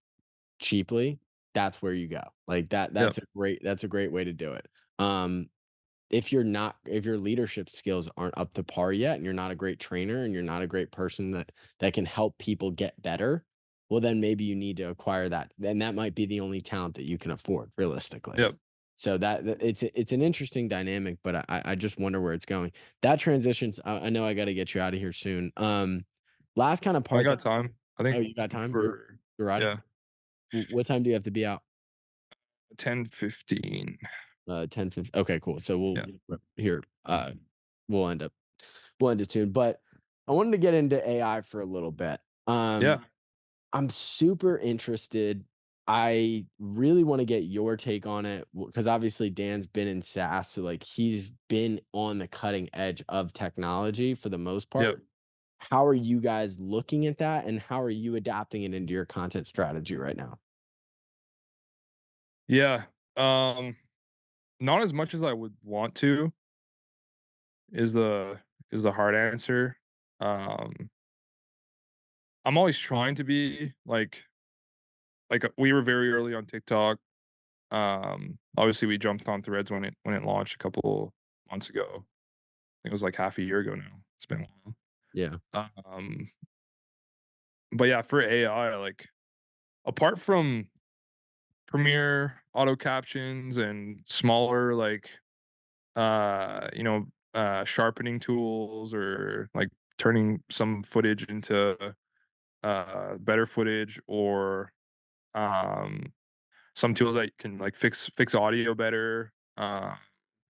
A: cheaply, that's where you go. Like
B: yeah,
A: that's a great way to do it. If your leadership skills aren't up to par yet and you're not a great trainer and you're not a great person that can help people get better, well then maybe you need to acquire that. And that might be the only talent that you can afford realistically.
B: yeah.
A: So it's an interesting dynamic, but I just wonder where it's going. That transitions I know I got to get you out of here soon. Last kind of
B: I
A: part that
B: got time. I
A: oh,
B: think
A: you got time?
B: for
A: You're ready?
B: yeah,
A: What time do you have to be out?
B: 10:15.
A: 10:50. Okay, cool. So
B: Yeah,
A: here, we'll end up we'll end it soon. But I wanted to get into AI for a little bit.
B: yeah,
A: I'm super interested. I really want to get your take on it because obviously Dan's been in SaaS, so like he's been on the cutting edge of technology for the most
B: yeah,
A: part. How are you guys looking at that, and how are you adapting it into your content strategy right now?
B: yeah. Um, Not as much as I would want to is the hard answer. Um, I'm always trying to be like we were very early on TikTok. Obviously we jumped on Threads when it launched a couple months ago. I think it was like half a year ago now. It's been a
A: Yeah.
B: while. But yeah, for AI, like apart from Premiere auto captions and smaller like sharpening tools or like turning some footage into better footage, or um some tools that can like fix audio better,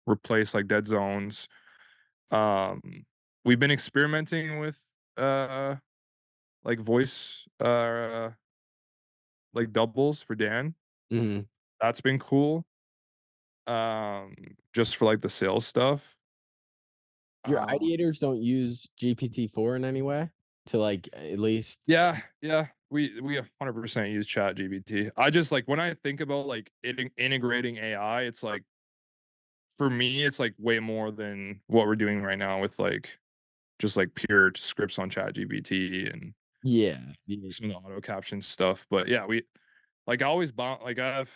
B: replace like dead zones. Um, we've been experimenting with uh like voice like doubles for Dan.
A: Mhm.
B: That's been cool. Just for like the sales stuff.
A: Your
B: Um,
A: ideators don't use GPT-4 in any way to, like, at least
B: yeah, yeah. We 100% use Chat GBT. I just like when I think about like integrating AI, it's like for me, it's like way more than what we're doing right now with like just like pure scripts on Chat GBT and
A: yeah,
B: some of the auto caption stuff. But yeah, we like I always bound like I have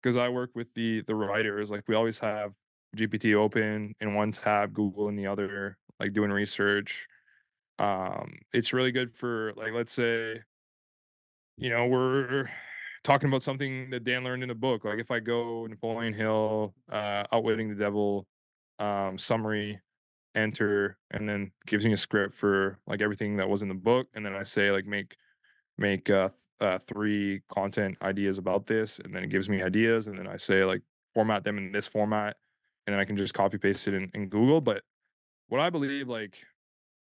B: because I work with the writers, like we always have GPT open in one tab, Google in the other, like doing research. It's really good for, like, let's say, we're talking about something that Dan learned in a book. Like if I go Napoleon Hill, Outwitting the Devil, summary, enter, and then gives me a script for like everything that was in the book, and then I say like three content ideas about this, and then it gives me ideas, and then I say like format them in this format, and then I can just copy paste it in Google. But what I believe, like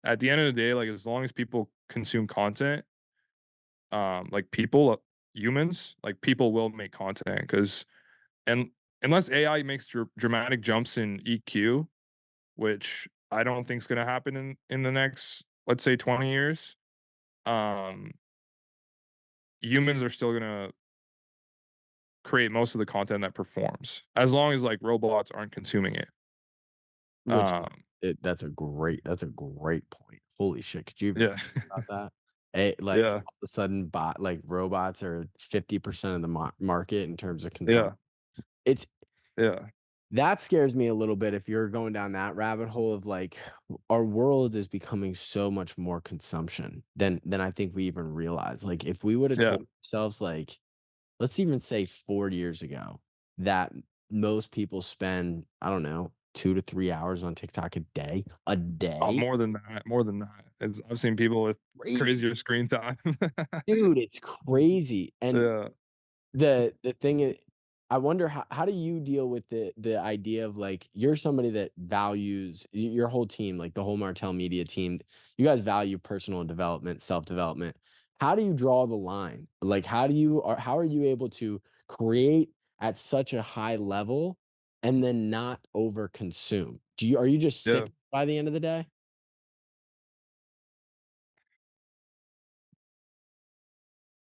B: at the end of the day, like as long as people consume content, like humans, like people will make content because and unless AI makes dramatic jumps in EQ, which I don't think is going to happen in the next, let's say, 20 years, um, humans are still going to create most of the content that performs as long as like robots aren't consuming it.
A: Which
B: Um,
A: that's a great point. Holy shit, could you even
B: yeah,
A: think about that? Like,
B: yeah,
A: all of a sudden, robots are 50% of the market in terms of consumption.
B: yeah,
A: It's
B: yeah,
A: that scares me a little bit if you're going down that rabbit hole of, like, our world is becoming so much more consumption than I think we even realize. Like, if we woulda
B: yeah.
A: told ourselves, like, let's even say 4 years ago that most people spend, I don't know, 2 to 3 hours on TikTok a day? A
B: Oh,
A: day?
B: more than that, more than that. I've seen people with crazier
A: Crazy.
B: screen time.
A: Dude, it's crazy, and
B: Yeah,
A: the thing is, I wonder how do you deal with the idea of, like, you're somebody that values your whole team, like, the whole Martell Media team, you guys value personal development, self-development. How do you draw the line? Like, how are you able to create at such a high level and then not overconsume? Are you just
B: yeah,
A: sick by the end of the day?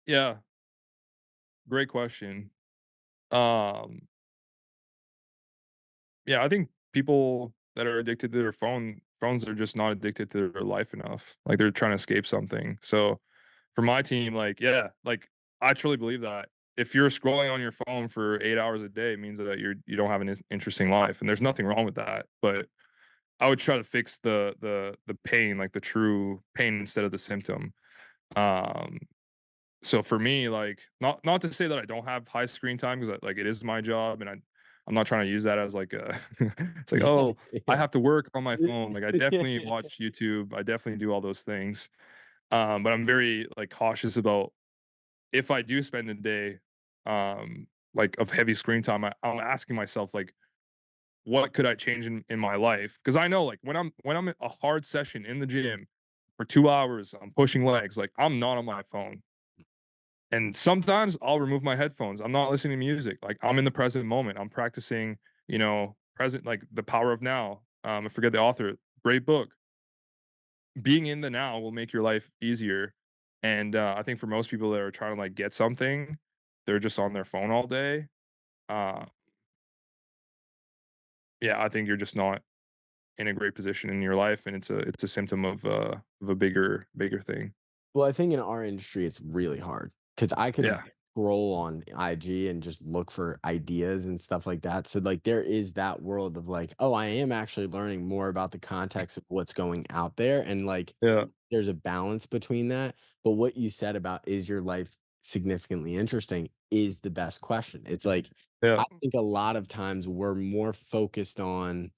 B: yeah. Great question. Um, yeah, I think people that are addicted to their phones are just not addicted to their life enough. Like they're trying to escape something. So for my team, like, yeah, like I truly believe that if you're scrolling on your phone for 8 hours a day, it means that you don't have an interesting life, and there's nothing wrong with that. But I would try to fix the pain, like the true pain instead of the symptom. Um, so for me, like, not to say that I don't have high screen time because like it is my job, and I'm not trying to use that as like a it's like,
A: Yeah,
B: oh, I
A: yeah.
B: have to work on my phone. Like I definitely watch YouTube. I definitely do all those things. But I'm very like cautious about if I do spend a day like of heavy screen time, I'm asking myself like what could I change in my life? Because I know like when I'm at a hard session in the gym for 2 hours, I'm pushing legs, like I'm not on my phone. And sometimes I'll remove my headphones. I'm not listening to music. Like I'm in the present moment. I'm practicing, present like the power of now. I forget the author. Great book. Being in the now will make your life easier. And I think for most people that are trying to like get something, they're just on their phone all day. Uh, yeah, I think you're just not in a great position in your life, and it's a symptom of a bigger thing.
A: Well, I think in our industry, it's really hard because I could
B: Yeah,
A: scroll on IG and just look for ideas and stuff like that. So, like, there is that world of like, oh, I am actually learning more about the context of what's going out there. And like,
B: yeah,
A: there's a balance between that. But what you said about is your life significantly interesting is the best question. It's like,
B: yeah,
A: I think a lot of times we're more focused on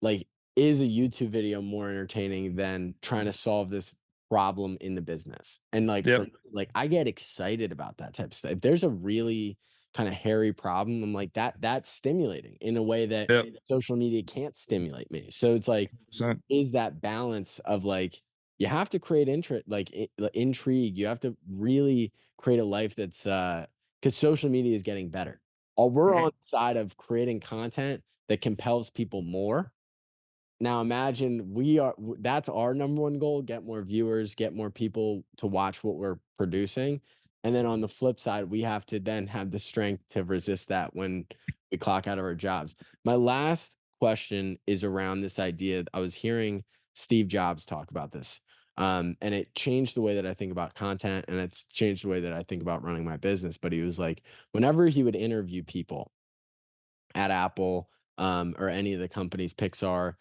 A: like, is a YouTube video more entertaining than trying to solve this problem in the business? And, like,
B: yep,
A: I get excited about that type of stuff. If there's a really kinda hairy problem, I'm like, that's stimulating in a way that
B: yep,
A: social media can't stimulate me. So it's like,
B: 100%.
A: is that balance of, like, you have to create intrigue. You have to really create a life that's, because social media is getting better. We're on
B: Mhm,
A: the side of creating content that compels people more. Now imagine that's our number one goal, get more viewers, get more people to watch what we're producing, and then on the flip side, we have to then have the strength to resist that when we clock out of our jobs. My last question is around this idea. I was hearing Steve Jobs talk about this, and it changed the way that I think about content, and it's changed the way that I think about running my business, but he was like, whenever he would interview people at Apple, or any of the companies, Pixar,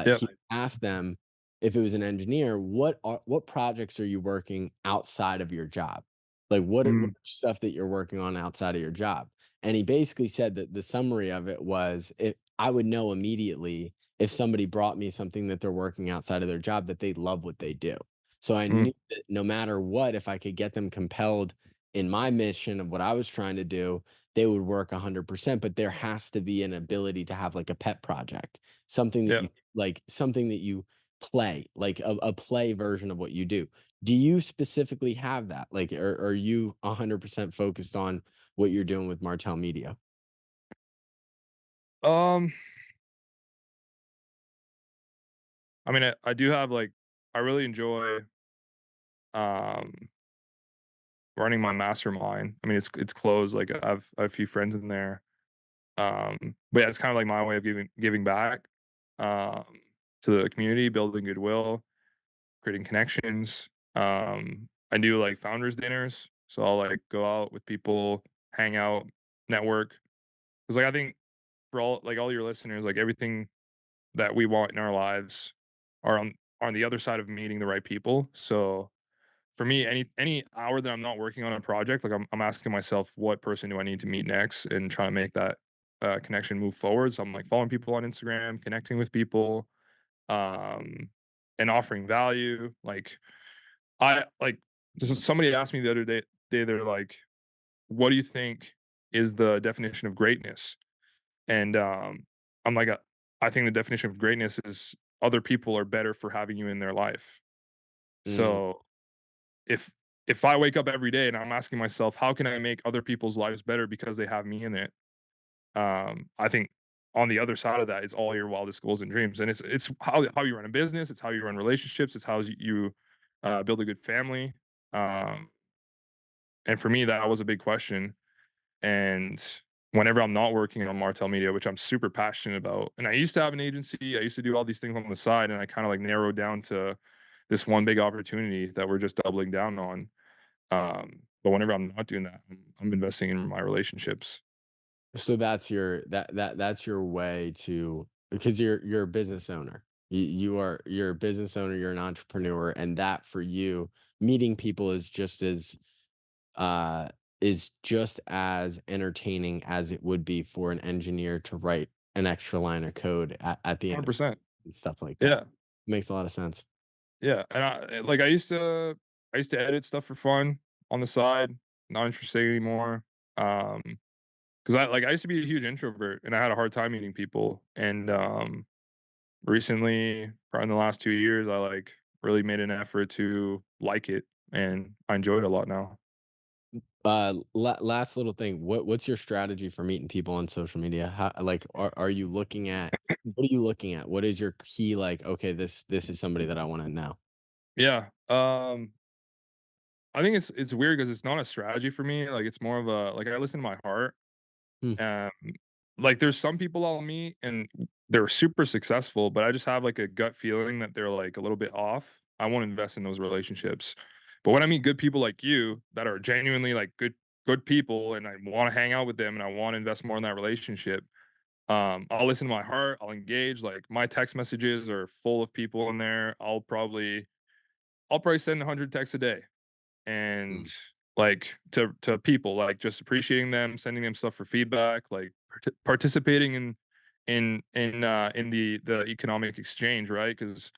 B: yep,
A: he asked them if it was an engineer, what projects are you working outside of your job? Like, what
B: Mm,
A: stuff that you're working on outside of your job? And he basically said that the summary of it was, I would know immediately if somebody brought me something that they're working outside of their job that they love what they do. So I
B: mm,
A: knew that no matter what, if I could get them compelled in my mission of what I was trying to do, they would work 100%. But there has to be an ability to have like a pet project, something that
B: yeah.
A: you like, something that you play, like a play version of what you do. Do you specifically have that? Like, are you 100% focused on what you're doing with Martell Media?
B: Um, I mean, I do have, like I really enjoy, um, running my mastermind. I mean, it's closed, like, I have a few friends in there. But yeah, it's kinda like my way of giving back, um, to the community, building goodwill, creating connections. I do, like, founders dinners, so I'll, like, go out with people, hang out, network. 'Cause, like, I think for all your listeners, like, everything that we want in our lives are on the other side of meeting the right people. So, for me, any hour that I'm not working on a project, like, I'm asking myself, "What person do I need to meet next?" And trying to make that, connection move forward. So I'm, like, following people on Instagram, connecting with people, um, and offering value. Like, somebody asked me the other day, they're like, "What do you think is the definition of greatness?" And, I'm like, I think the definition of greatness is other people are better for having you in their life."
A: Mm,
B: So, if if I wake up every day and I'm asking myself, "How can I make other people's lives better because they have me in it?" I think on the other side of that is all your wildest goals and dreams, and it's how you run a business, it's how you run relationships, it's how you build a good family. Um, and for me, that was a big question. And whenever I'm not working on Martell Media, which I'm super passionate about, and I used to have an agency, I used to do all these things on the side, and I kind of like narrowed down to this one big opportunity that we're just doubling down on. But whenever I'm not doing that, I'm investing in my relationships.
A: so that's your way to, because you're a business owner. You're a business owner, you're an entrepreneur, and that for you, meeting people uh is just as entertaining as it would be for an engineer to write an extra line of code at the end of
B: 100%.
A: and stuff like that.
B: Yeah.
A: Makes a lot of sense.
B: Yeah, and I used to edit stuff for fun on the side, not interested anymore. Um, because I used to be a huge introvert and I had a hard time meeting people. And recently, probably in the last 2 years, I like really made an effort to like it and I enjoy it a lot now.
A: Last little thing. What's your strategy for meeting people on social media? How, like, are you looking at, what are you looking at? What is your key? Like, okay, this is somebody that I want to know.
B: Yeah. I think it's weird because it's not a strategy for me. Like it's more of a like I listen to my heart.
A: Hmm,
B: Um, like there's some people I'll meet and they're super successful, but I just have like a gut feeling that they're like a little bit off. I won't invest in those relationships. But when I meet good people like you that are genuinely like good people and I want to hang out with them and I want to invest more in that relationship, I'll listen to my heart, I'll engage. Like my text messages are full of people in there. I'll probably send 100 texts a day and
A: mm,
B: like to people, like just appreciating them, sending them stuff for feedback, like participating in the economic exchange, right? Because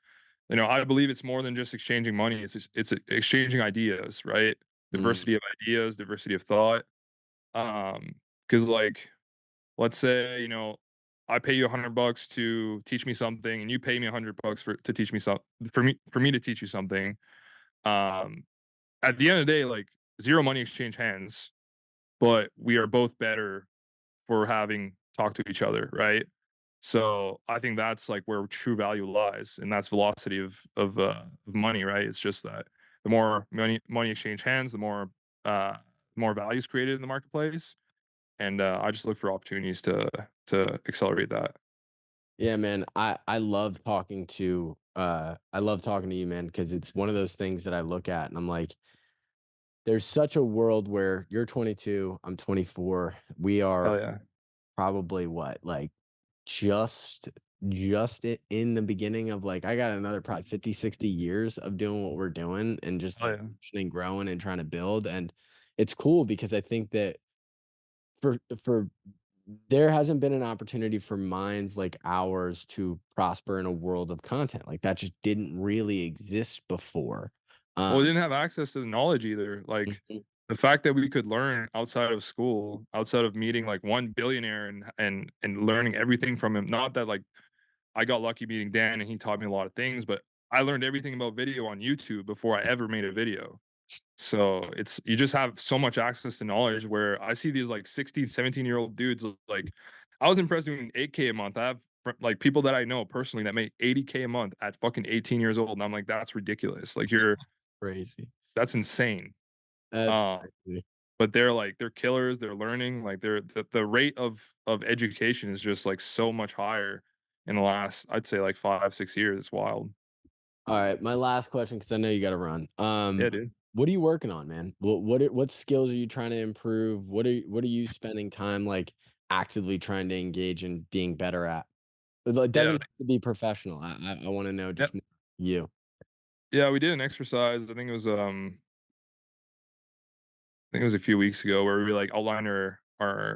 B: I believe it's more than just exchanging money. It's exchanging ideas, right?
A: mm,
B: Diversity of ideas, diversity of thought. Because like let's say I pay you $100 to teach me something, and you pay me $100 to teach me something for me to teach you something. Um, at the end of the day, like zero money exchange hands, but we are both better for having talked to each other, right? So I think that's like where true value lies, and that's velocity of money, right? It's just that the more money exchange hands, uh more value is created in the marketplace, and I just look for opportunities to accelerate that.
A: yeah, man. I love talking to you, man, because it's one of those things that I look at and I'm like, there's such a world where you're 22, I'm 24. We
B: Hell
A: are
B: yeah,
A: probably what, like just just in the beginning of like I got another probably 50, 60 years of doing what we're doing and just
B: Oh,
A: like
B: yeah.
A: and growing and trying to build. And it's cool because I think that for there hasn't been an opportunity for minds like ours to prosper in a world of content. Like that just didn't really exist before.
B: Well, we
A: Um,
B: didn't have access to the knowledge either, like,
A: mhm,
B: the fact that we could learn outside of school, outside of meeting, like, one billionaire and learning everything from him, not that, like, I got lucky meeting Dan and he taught me a lot of things, but I learned everything about video on YouTube before I ever made a video. So, it's you just have so much access to knowledge where I see these, like, 16, 17-year-old dudes, like I was impressed doing 8K a month. I have like, people that I know personally that make 80K a month at fucking 18 years old, and I'm like, "That's ridiculous." Like,
A: crazy.
B: that's insane.
A: That's
B: Um,
A: crazy.
B: but they're, like they're killers, they're learning, like, the rate of education is just, like, so much higher in the last, I'd say, like, 5, 6 years. It's wild.
A: All right, my last question because I know you got to run.
B: Yeah, dude.
A: What are you working on, man? What skills are you trying to improve? What are you spending time like actively trying to engage in being better at? It doesn't
B: Yeah.
A: have to be professional. I want to know
B: Yep.
A: just more you.
B: Yeah, we did an exercise, I think it was, I think it was a few weeks ago where we, like, outlined our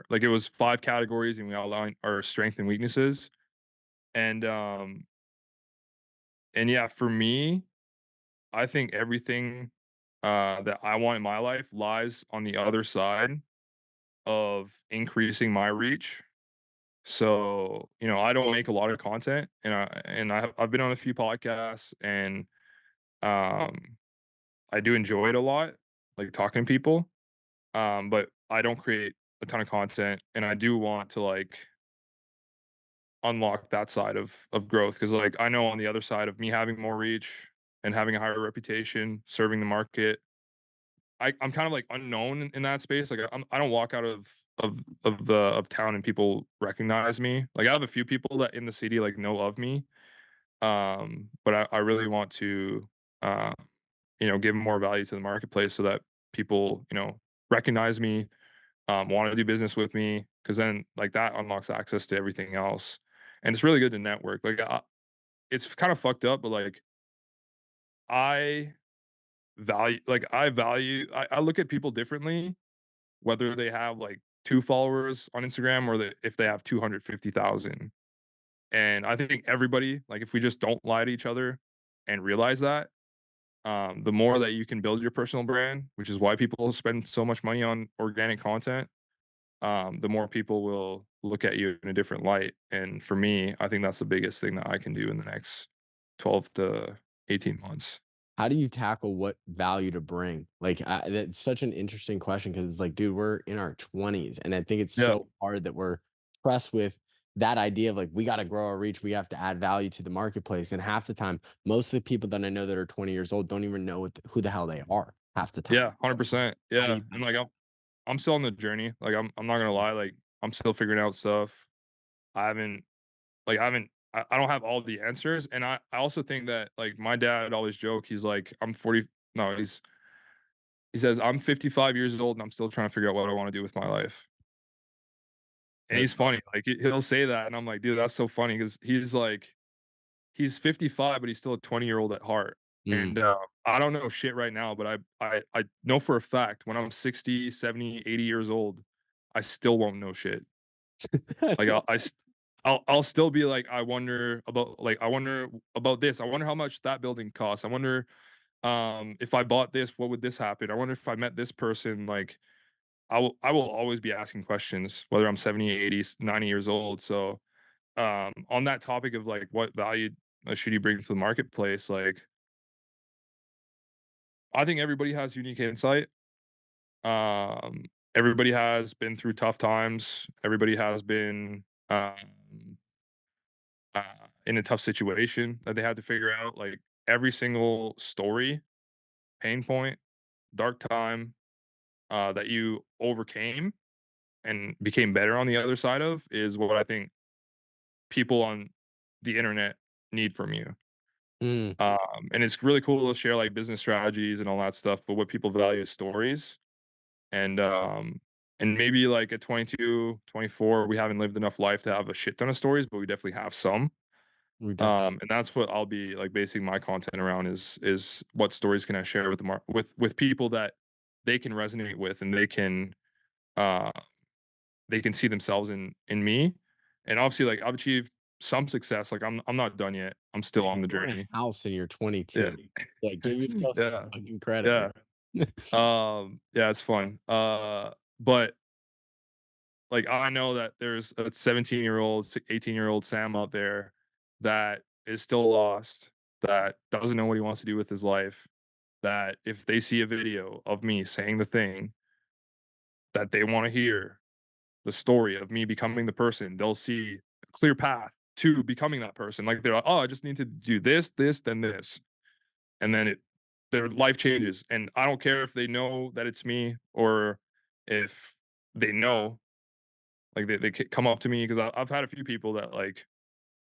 B: like, it was 5 categories, and we outlined our strength and weaknesses, and, and yeah, for me, I think everything, that I want in my life lies on the other side of increasing my reach. So, I don't make a lot of content, and I've been on a few podcasts, and, um, I do enjoy it a lot, like, talking to people, but I don't create a ton of content, and I do want to, like, unlock that side of growth because, like, I know on the other side of me having more reach and having a higher reputation, serving the market, I'm kind of, like, unknown in that space, like, I don't walk out of town and people recognize me. Like, I have a few people that in the city, like, know of me, but I really want to, uh, give more value to the marketplace so that people, recognize me, wanna do business with me, because then, like, that unlocks access to everything else, and it's really good to network, like, it's kinda fucked up, but, like, I I look at people differently, whether they have, like, 2 followers on Instagram or if they have 250,000, and I think everybody, like, if we just don't lie to each other and realize that, the more that you can build your personal brand, which is why people spend so much money on organic content, the more people will look at you in a different light. And for me, I think that's the biggest thing that I can do in the next 12 to 18 months.
A: How do you tackle what value to bring? Like, that's such an interesting question because it's like, dude, we're in our 20s, and I think it's
B: Yeah.
A: so hard that we're pressed with that idea of like, we got to grow our reach, we have to add value to the marketplace. And half the time, most of the people that I know that are 20 years old don't even know who the hell they are half the time.
B: Yeah.
A: So,
B: 100%.
A: how do
B: Yeah.
A: you
B: And
A: balance
B: like, I'm still on the journey. Like, I'm not going to lie. Like, I'm still figuring out stuff. I haven't, I don't have all the answers. And I also think that, like, my dad always joke, he's like, I'm 40. No, he says, I'm 55 years old and I'm still trying to figure out what I want to do with my life. And
A: that?
B: he's funny. Like, he'll say that. And I'm like, dude, that's so funny because he's 55, but he's still a 20-year-old at heart.
A: Mm.
B: And I don't know shit right now, but I know for a fact when I'm 60, 70, 80 years old, I still won't know shit.
A: That's
B: Like,
A: it.
B: I'll still be like, I wonder about this. I wonder how much that building costs. I wonder, if I bought this, what would this happen? I wonder if I met this person. Like, I will always be asking questions, whether I'm 70, 80, 90 years old. So, on that topic of, like, what value, should you bring to the marketplace, like, I think everybody has unique insight. Um, Everybody has been through tough times. Everybody has been, uh, in a tough situation that they had to figure out. Like, every single story, pain point, dark time, that you overcame and became better on the other side of is what I think people on the internet need from you.
A: Mm.
B: And it's really cool to share, like, business strategies and all that stuff, but what people value is stories. And maybe, like, at 22, 24, we haven't lived enough life to have a shit ton of stories, but we definitely have some.
A: We definitely
B: And that's what I'll be, like, basing my content around is what stories can I share with the with people that they can resonate with and uh, they can see themselves in me. And obviously, like, I've achieved some success, like, I'm not done yet. I'm still
A: dude,
B: on the
A: you own
B: journey.
A: a house and you're
B: Yeah.
A: 22. Yeah, give yourself some
B: Yeah.
A: fucking credit,
B: Yeah.
A: man.
B: Yeah, it's fun. But like, I know that there's a 17-year-old, 18-year-old Sam out there that is still lost, that doesn't know what he wants to do with his life, that if they see a video of me saying the thing that they wanna hear, the story of me becoming the person, they'll see a clear path to becoming that person. Like, they're like, "Oh, I just need to do this, this, then this." And then their life changes, and I don't care if they know that it's me or if they know. Like, they come up to me because I've had a few people that, like,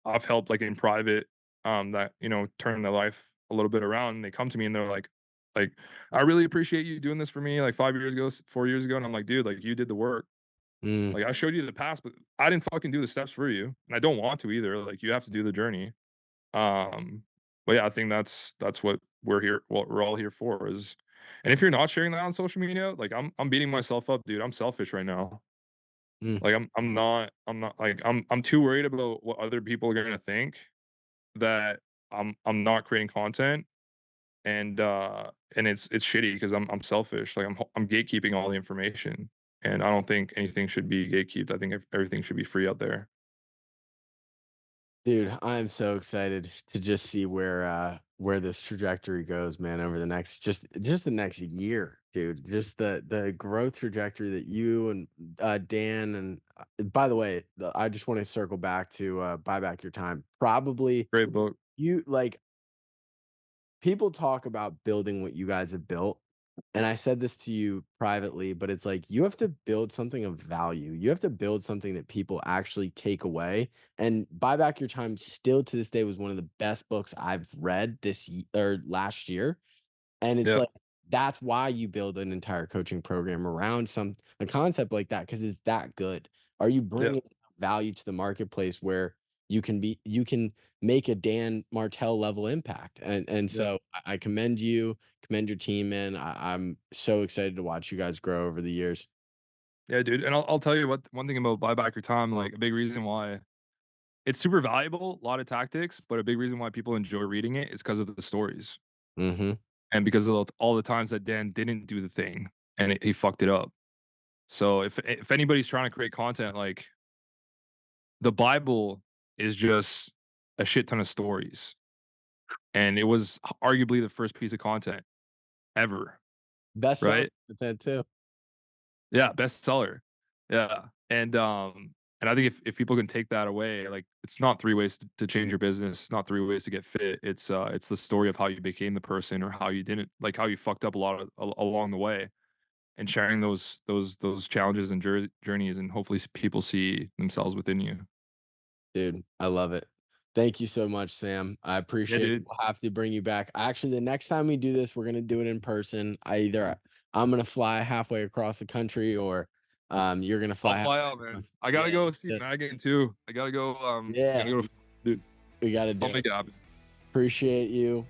B: I've helped, like, in private, that, turn their life a little bit around, and they come to me and they're like, "I really appreciate you doing this for me, like, 5 years ago, 4 years ago," and I'm like, "Dude, like, you did the work.
A: Mm,
B: Like, I showed you the past, but I didn't fucking do the steps for you, and I don't want to either, like, you have to do the journey." Um, but yeah, I think that's what we're all here for is. And if you're not sharing that on social media, like, I'm beating myself up, dude, I'm selfish right now.
A: mm.
B: Like, I'm not like, I'm too worried about what other people are gonna think that I'm not creating content, and it's shitty because 'cause I'm selfish, like, I'm gatekeeping all the information, and I don't think anything should be gatekept. I think everything should be free out there.
A: Dude, I'm so excited to just see where this trajectory goes, man, over the next just the next year, dude. Just the growth trajectory that you and Dan and by the way, I just want to circle back to buy back your time. Probably
B: Great book.
A: you like people talk about building what you guys have built. And I said this to you privately, but it's like you have to build something of value. You have to build something that people actually take away. And Buy Back Your Time still to this day was one of the best books I've read or last year. And it's
B: Yeah,
A: like, that's why you build an entire coaching program around a concept like that because it's that good. Are you
B: yeah,
A: bringing value to the marketplace where you can make a Dan Martell level impact? And
B: yeah.
A: so I commend you, commend your team, man. I'm so excited to watch you guys grow over the years.
B: Yeah, dude, and I'll tell you what one thing about buy back your time, like, a big reason why it's super valuable, a lot of tactics, but a big reason why people enjoy reading it is because of the stories,
A: Mhm.
B: and because of all the times that Dan didn't do the thing, and he fucked it up. So if anybody's trying to create content, like, the Bible is just a shit ton of stories, and it was arguably the first piece of content ever,
A: Bestseller
B: right?
A: content too.
B: Yeah, bestseller. Yeah, and I think if people can take that away, like, it's not 3 ways to change your business, it's not 3 ways to get fit, it's the story of how you became the person or how you didn't, like, how you fucked up a lot of along the way, and sharing those challenges and journeys, and hopefully people see themselves within you.
A: Dude, I love it. Thank you so much, Sam. I
B: Yeah,
A: appreciate it.
B: dude.
A: We'll have to bring you back. Actually, the next time we do this, we're gonna do it in person. I'm gonna fly halfway across the country or you're gonna
B: I'll
A: fly
B: fly
A: halfway
B: out, man.
A: across.
B: I gotta
A: Yeah,
B: go see
A: yeah,
B: Megan too. I
A: yeah,
B: gotta go, dude.
A: we gotta
B: I'll
A: do it.
B: make it happen.
A: Appreciate you.